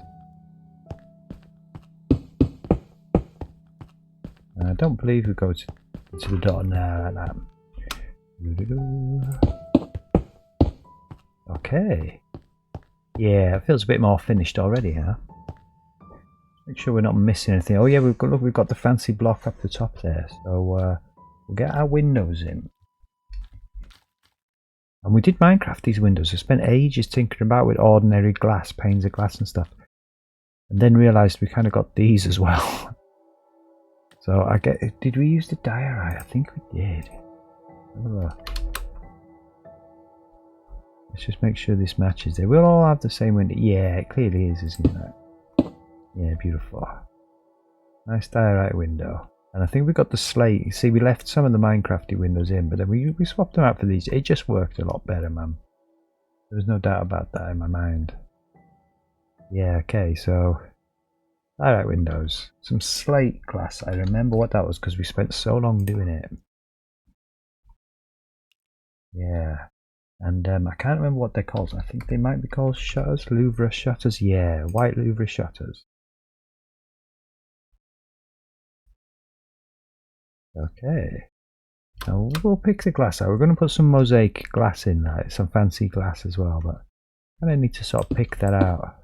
And I don't believe we go to the dot now like that. Okay. Yeah, it feels a bit more finished already, huh? Make sure we're not missing anything. Oh yeah, we've got the fancy block up the top there. So we'll get our windows in. And we did Minecraft these windows. I spent ages tinkering about with ordinary glass, panes of glass and stuff. And then realised we kind of got these as well. So did we use the diorite? I think we did. Let's just make sure this matches there. We'll all have the same window. Yeah, it clearly is, isn't it? Yeah, beautiful. Nice diorite window. And I think we got the slate. You see, we left some of the Minecrafty windows in, but then we swapped them out for these. It just worked a lot better, man. There's no doubt about that in my mind. Yeah, okay, so diorite windows. Some slate glass. I remember what that was because we spent so long doing it. Yeah. And I can't remember what they're called. I think they might be called shutters. Louvre shutters. Yeah, white Louvre shutters. Okay. Now we'll pick the glass out. We're going to put some mosaic glass in there. Some fancy glass as well. But I don't need to sort of pick that out.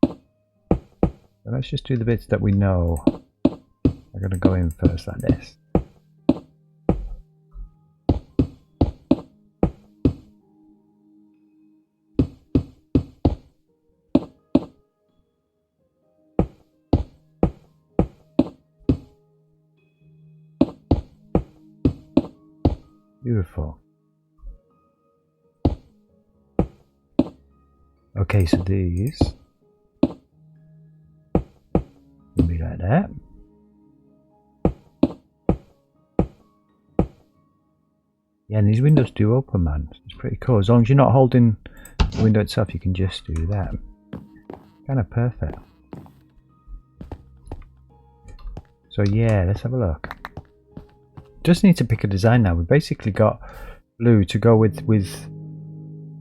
So let's just do the bits that we know are going to go in first like this. Beautiful. Okay, so these will be like that. Yeah, and these windows do open, man. It's pretty cool. As long as you're not holding the window itself, you can just do that. Kind of perfect. So yeah, let's have a look. Just need to pick a design now. We've basically got blue to go with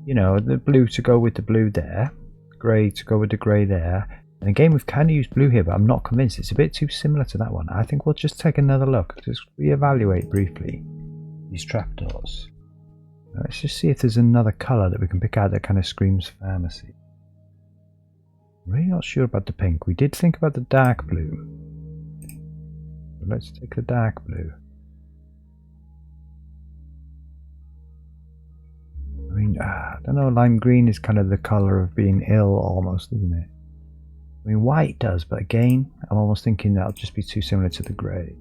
you know, the blue to go with the blue there, grey to go with the grey there. And again, we've kind of used blue here, but I'm not convinced. It's a bit too similar to that one. I think we'll just take another look. Just reevaluate briefly these trapdoors. Let's just see if there's another colour that we can pick out that kind of screams pharmacy. I'm really not sure about the pink. We did think about the dark blue. So let's take the dark blue. I mean, I don't know, lime green is kind of the colour of being ill almost, isn't it? I mean, white does, but again, I'm almost thinking that'll just be too similar to the grey.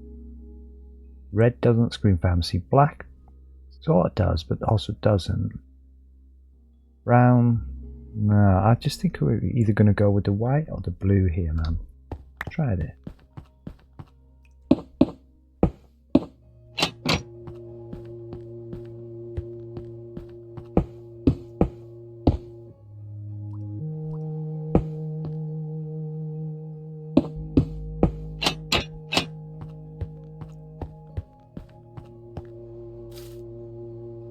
Red doesn't scream pharmacy. Black sort of does, but also doesn't. Brown, no, I just think we're either going to go with the white or the blue here, man. Try it.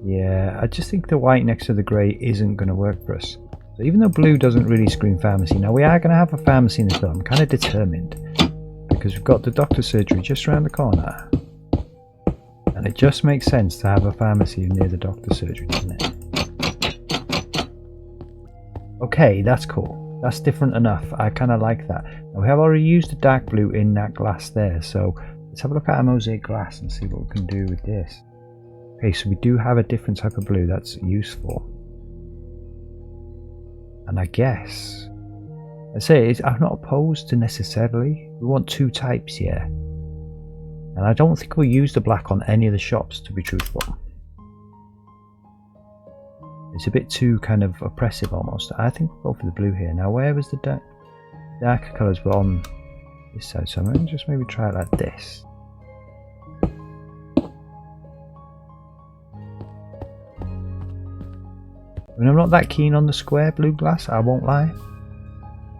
Yeah, I just think the white next to the grey isn't going to work for us. So even though blue doesn't really scream pharmacy, now we are going to have a pharmacy in this build. I'm kind of determined because we've got the doctor's surgery just around the corner, and it just makes sense to have a pharmacy near the doctor's surgery, doesn't it? Okay, that's cool. That's different enough. I kind of like that. Now we have already used the dark blue in that glass there, so let's have a look at our mosaic glass and see what we can do with this. Okay, so we do have a different type of blue that's useful. And I guess, I say, I'm not opposed to necessarily. We want two types here. And I don't think we'll use the black on any of the shops, to be truthful. It's a bit too kind of oppressive almost. I think we'll go for the blue here. Now, where was the darker colours were on this side? So I'm going to just maybe try it like this. I mean, I'm not that keen on the square blue glass, I won't lie.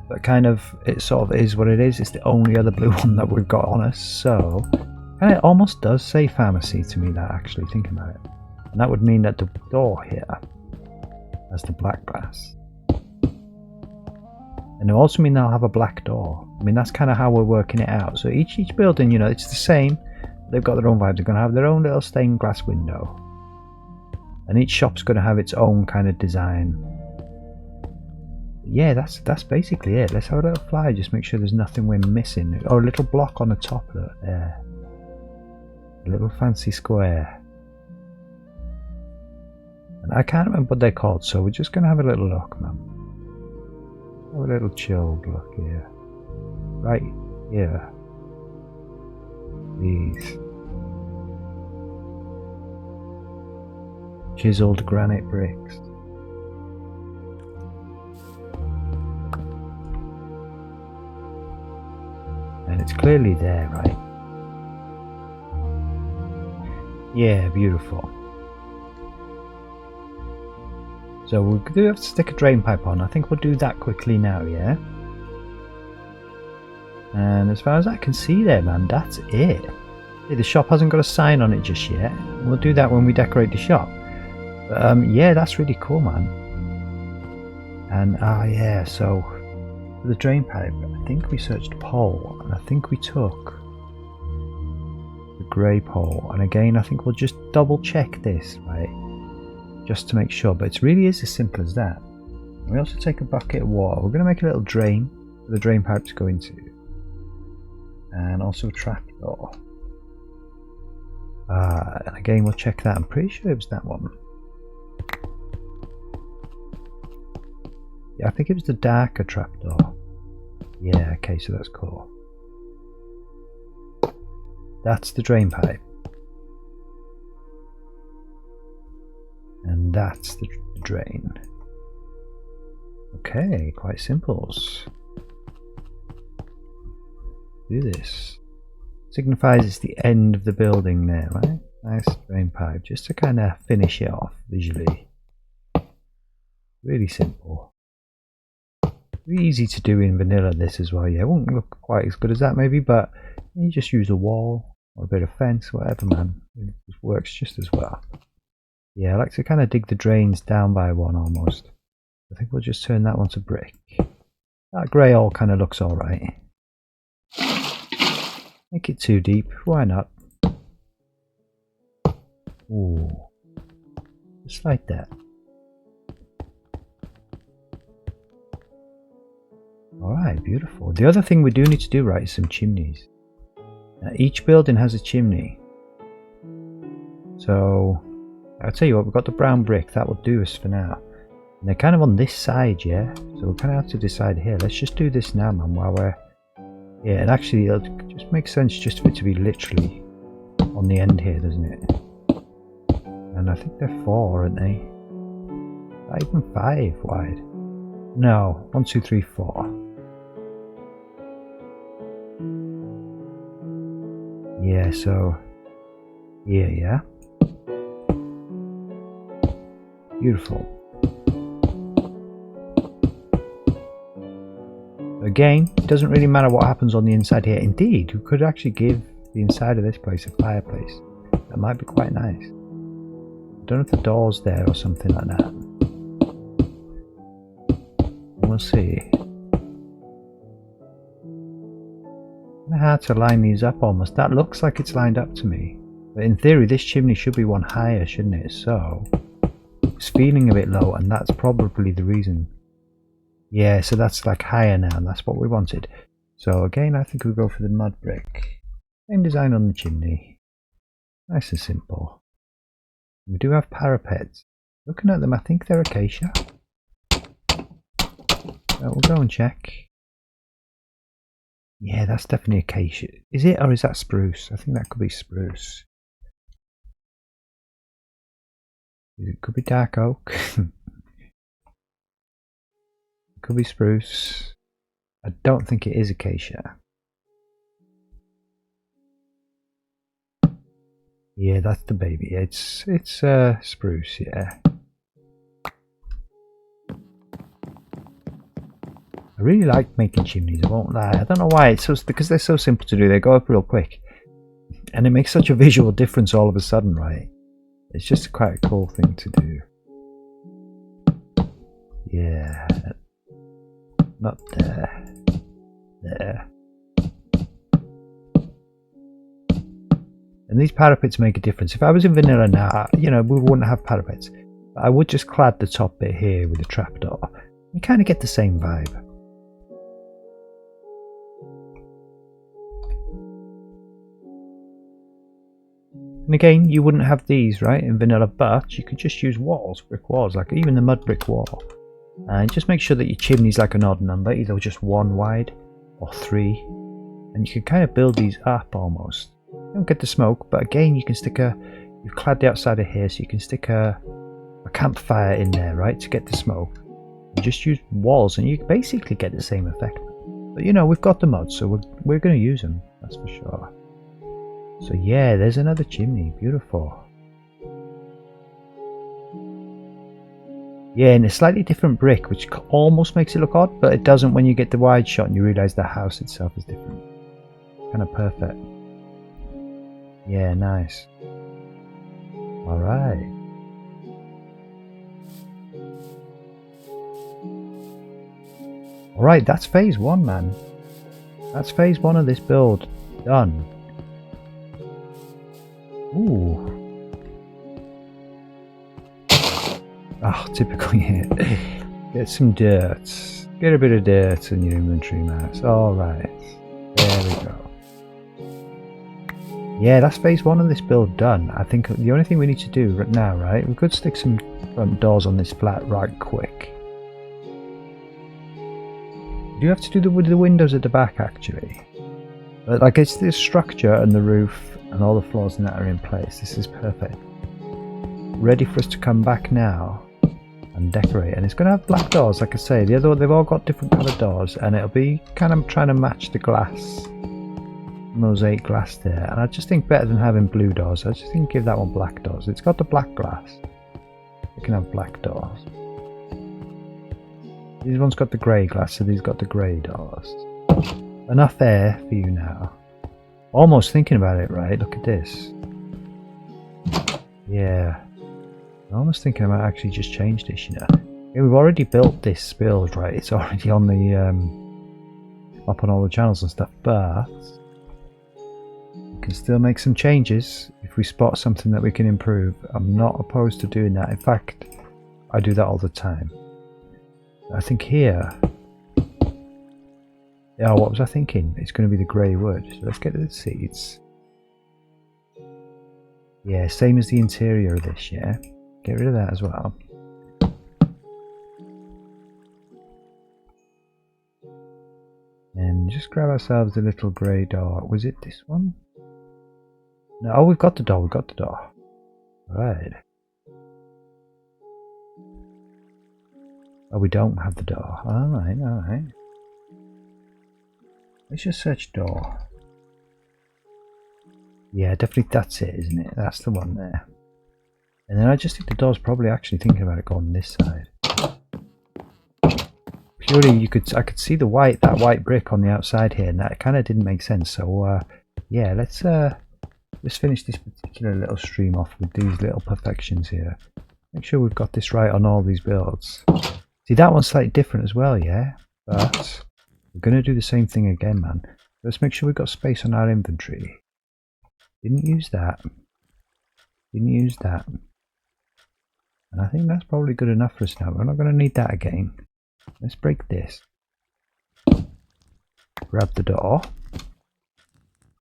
But kind of, it sort of is what it is. It's the only other blue one that we've got on us. So, and it almost does say pharmacy to me, that actually, think about it. And that would mean that the door here has the black glass. And it also mean they'll have a black door. I mean, that's kind of how we're working it out. So each building, you know, it's the same. They've got their own vibes. They're going to have their own little stained glass window. And each shop's going to have its own kind of design. Yeah, that's basically it. Let's have a little fly, just make sure there's nothing we're missing. Oh, a little block on the top of it there. A little fancy square. And I can't remember what they're called, so we're just going to have a little look, man. Have a little chilled look here. Right here. These. Chiseled granite bricks. And it's clearly there, right? Yeah, beautiful. So we do have to stick a drain pipe on. I think we'll do that quickly now, yeah? And as far as I can see there, man, that's it. Hey, the shop hasn't got a sign on it just yet. We'll do that when we decorate the shop. But yeah, that's really cool, man. And yeah, so for the drain pipe, I think we searched pole, and I think we took the grey pole. And again, I think we'll just double check this, right? Just to make sure, but it really is as simple as that. We also take a bucket of water. We're going to make a little drain for the drain pipe to go into, and also a trapdoor. And again, we'll check that. I'm pretty sure it was that one. Yeah, I think it was the darker trapdoor. Yeah, okay, so that's cool. That's the drain pipe. And that's the drain. Okay, quite simples. Do this. Signifies it's the end of the building there, right? Nice drain pipe, just to kind of finish it off visually. Really simple. Really easy to do in vanilla this as well. Yeah, it won't look quite as good as that maybe, but you just use a wall or a bit of fence, whatever, man. It works just as well. Yeah, I like to kind of dig the drains down by one almost. I think we'll just turn that one to brick. That grey all kind of looks alright. Make it too deep, why not? Ooh, just like that. Alright, beautiful. The other thing we do need to do, right, is some chimneys. Each building has a chimney. So I'll tell you what, we've got the brown brick, that will do us for now. And they're kind of on this side, yeah? So we'll kind of have to decide here. Let's just do this now, man, while we're... Yeah, and actually it'll just make sense just for it to be literally on the end here, doesn't it? And I think they're 4, aren't they? Not even 5 wide. No, 1, 2, 3, 4. Yeah, so... yeah. Beautiful. Again, it doesn't really matter what happens on the inside here. Indeed, we could actually give the inside of this place a fireplace. That might be quite nice. I don't know if the door's there or something like that. We'll see. Kind of hard to line these up almost. That looks like it's lined up to me. But in theory, this chimney should be one higher, shouldn't it? So, it's feeling a bit low, and that's probably the reason. Yeah, so that's like higher now, and that's what we wanted. So again, I think we'll go for the mud brick. Same design on the chimney. Nice and simple. We do have parapets. Looking at them, I think they're acacia. We'll go and check. Yeah, that's definitely acacia. Is it, or is that spruce? I think that could be spruce. It could be dark oak. Could be spruce. I don't think it is acacia. Yeah, that's the baby. It's spruce, yeah. I really like making chimneys, I won't lie. I don't know why, it's so, because they're so simple to do, they go up real quick. And it makes such a visual difference all of a sudden, right? It's just quite a cool thing to do. Yeah. Not there. There. And these parapets make a difference. If I was in vanilla now, you know, we wouldn't have parapets. I would just clad the top bit here with a trapdoor. You kind of get the same vibe. And again, you wouldn't have these, right, in vanilla, but you could just use walls, brick walls, like even the mud brick wall. And just make sure that your chimney's like an odd number, either just 1 wide or 3. And you can kind of build these up almost. You don't get the smoke, but again, you can stick you've clad the outside of here, so you can stick a campfire in there, right, to get the smoke. You just use walls and you basically get the same effect. But you know, we've got the mods, so we're going to use them, that's for sure. So yeah, there's another chimney, beautiful. Yeah, and a slightly different brick, which almost makes it look odd, but it doesn't when you get the wide shot and you realise the house itself is different. Kind of perfect. Yeah, nice. Alright. Alright, that's phase 1, man. That's phase 1 of this build. Done. Ooh. Oh, typical, yeah. Get some dirt. Get a bit of dirt in your inventory, Max. Alright. There we go. Yeah, that's phase 1 of this build done. I think the only thing we need to do right now, right? We could stick some front doors on this flat right quick. Do you have to do with the windows at the back, actually? But like, it's this structure and the roof and all the floors and that are in place. This is perfect. Ready for us to come back now and decorate. And it's going to have black doors, like I say. The other one, they've all got different coloured doors, and it'll be kind of trying to match the glass, mosaic glass there. And I just think better than having blue doors, I just think give that one black doors. It's got the black glass. It can have black doors. These ones got the grey glass, so these got the grey doors. Enough air for you now. Almost thinking about it, right? Look at this. Yeah. I'm almost thinking about actually just change this, you know. Yeah, we've already built this build, right? It's already on the up on all the channels and stuff, but we can still make some changes if we spot something that we can improve. I'm not opposed to doing that. In fact, I do that all the time. I think here, yeah, what was I thinking? It's going to be the grey wood. So let's get to the seeds. Yeah, same as the interior of this, yeah. Get rid of that as well. And just grab ourselves a little grey door. Was it this one? No, oh, we've got the door, we've got the door. Right. Oh, we don't have the door. Alright, alright. Let's just search door. Yeah, definitely that's it, isn't it? That's the one there. And then I just think the door's probably actually thinking about it going this side. Purely, I could see the that white brick on the outside here, and that kind of didn't make sense. So, yeah, let's finish this particular little stream off with these little perfections here. Make sure we've got this right on all these builds. See, that one's slightly different as well, yeah? But we're going to do the same thing again, man. Let's make sure we've got space on our inventory. Didn't use that. Didn't use that. And I think that's probably good enough for us now. We're not going to need that again. Let's break this. Grab the door.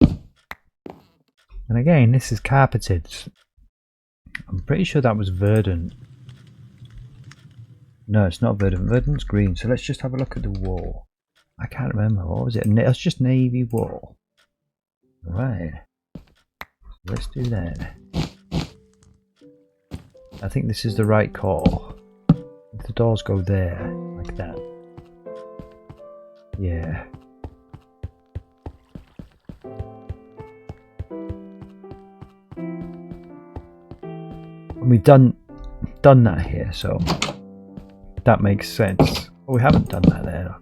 And again, this is carpeted. I'm pretty sure that was verdant. No, it's not verdant. Verdant's green. So let's just have a look at the wall. I can't remember. What was it? It's just navy wall. Right. Let's do that. I think this is the right call. If the doors go there, like that. Yeah. And we've done that here, so that makes sense. Oh, we haven't done that there.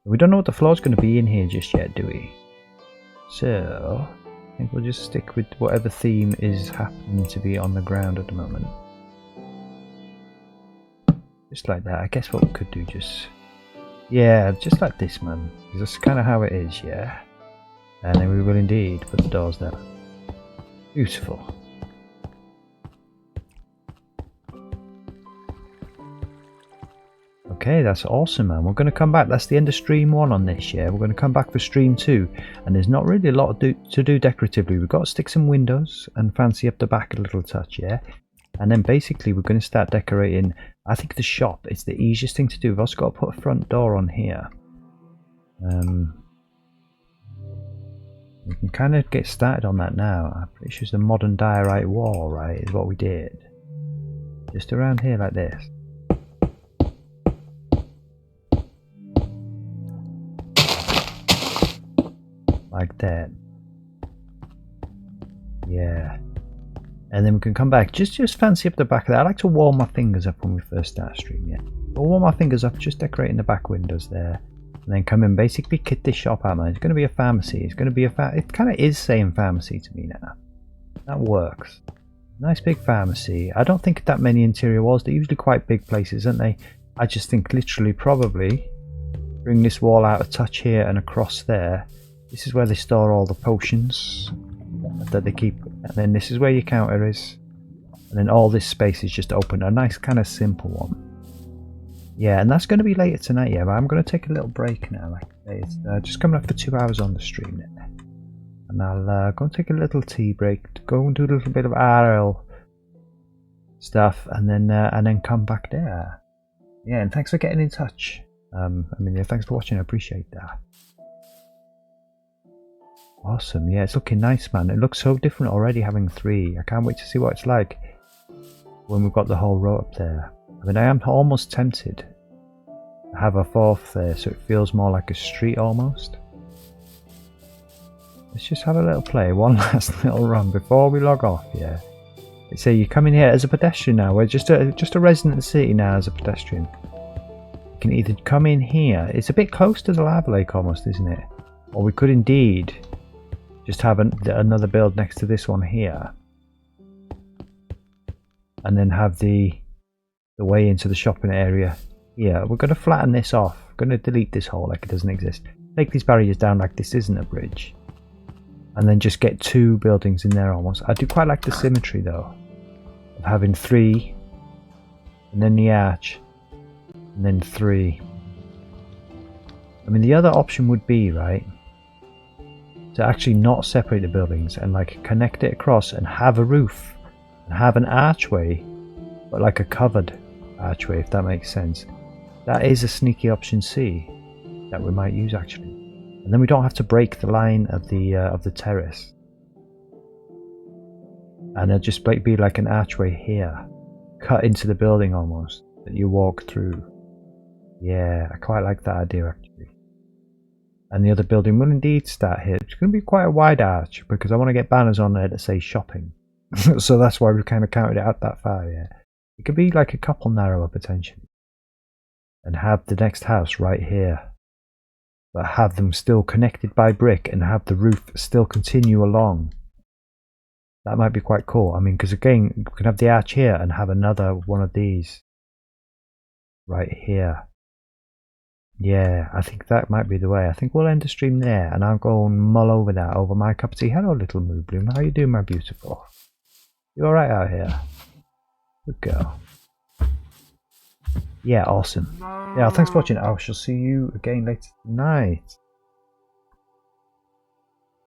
We don't know what the floor's going to be in here just yet, do we? So I think we'll just stick with whatever theme is happening to be on the ground at the moment. Just like that. I guess what we could do yeah, just like this, man. That's kind of how it is, yeah. And then we will indeed put the doors there. Beautiful. Okay, that's awesome, man. We're going to come back. That's the end of stream 1 on this, yeah. We're going to come back for stream 2. And there's not really a lot to do decoratively. We've got to stick some windows and fancy up the back a little touch, yeah. And then basically we're going to start decorating. I think the shop is the easiest thing to do. We've also got to put a front door on here. We can kind of get started on that now. I'm pretty sure it's a modern diorite wall, right, is what we did. Just around here like this. Like that. Yeah. And then we can come back. Just fancy up the back of that. I like to warm my fingers up when we first start stream, yeah. I'll warm my fingers up, just decorating the back windows there. And then come in, basically kit this shop out, man. It's going to be a pharmacy. It's going to be a it kind of is saying pharmacy to me now. That works. Nice big pharmacy. I don't think that many interior walls. They're usually quite big places, aren't they? I just think literally probably bring this wall out a touch here and across there. This is where they store all the potions that they keep. And then this is where your counter is. And then all this space is just open. A nice kind of simple one. Yeah, and that's going to be later tonight, yeah, but I'm going to take a little break now. Like I say, it's just coming up for 2 hours on the stream now. And I'll go and take a little tea break, to go and do a little bit of RL stuff, and then come back there. Yeah, and thanks for getting in touch. I mean, yeah, thanks for watching, I appreciate that. Awesome, yeah, it's looking nice, man. It looks so different already having 3. I can't wait to see what it's like when we've got the whole row up there. I mean, I am almost tempted to have a 4th there, so it feels more like a street almost. Let's just have a little play, one last little run before we log off, yeah. They say you come in here as a pedestrian now. We're just a resident of the city now as a pedestrian. You can either come in here. It's a bit close to the lava lake almost, isn't it? Or we could indeed just have another build next to this one here. And then have the way into the shopping area here. We're going to flatten this off. We're going to delete this hole like it doesn't exist. Take these barriers down like this isn't a bridge. And then just get 2 buildings in there almost. I do quite like the symmetry though. Of having 3. And then the arch. And then 3. I mean, the other option would be, right, to actually not separate the buildings and like connect it across and have a roof. And have an archway. But like a covered archway, if that makes sense. That is a sneaky option C that we might use actually, and then we don't have to break the line of the terrace, and it'll just be like an archway here, cut into the building almost that you walk through. Yeah, I quite like that idea actually. And the other building will indeed start here. It's going to be quite a wide arch because I want to get banners on there that say shopping. So that's why we've kind of counted it out that far. Yeah. It could be like a couple narrower potentially. And have the next house right here. But have them still connected by brick and have the roof still continue along. That might be quite cool. I mean, because again, you can have the arch here and have another one of these right here. Yeah, I think that might be the way. I think we'll end the stream there and I'll go and mull over that over my cup of tea. Hello, little mood bloom. How you doing, my beautiful? You alright out here? Good girl. Yeah, awesome. Yeah, thanks for watching. I shall see you again later tonight.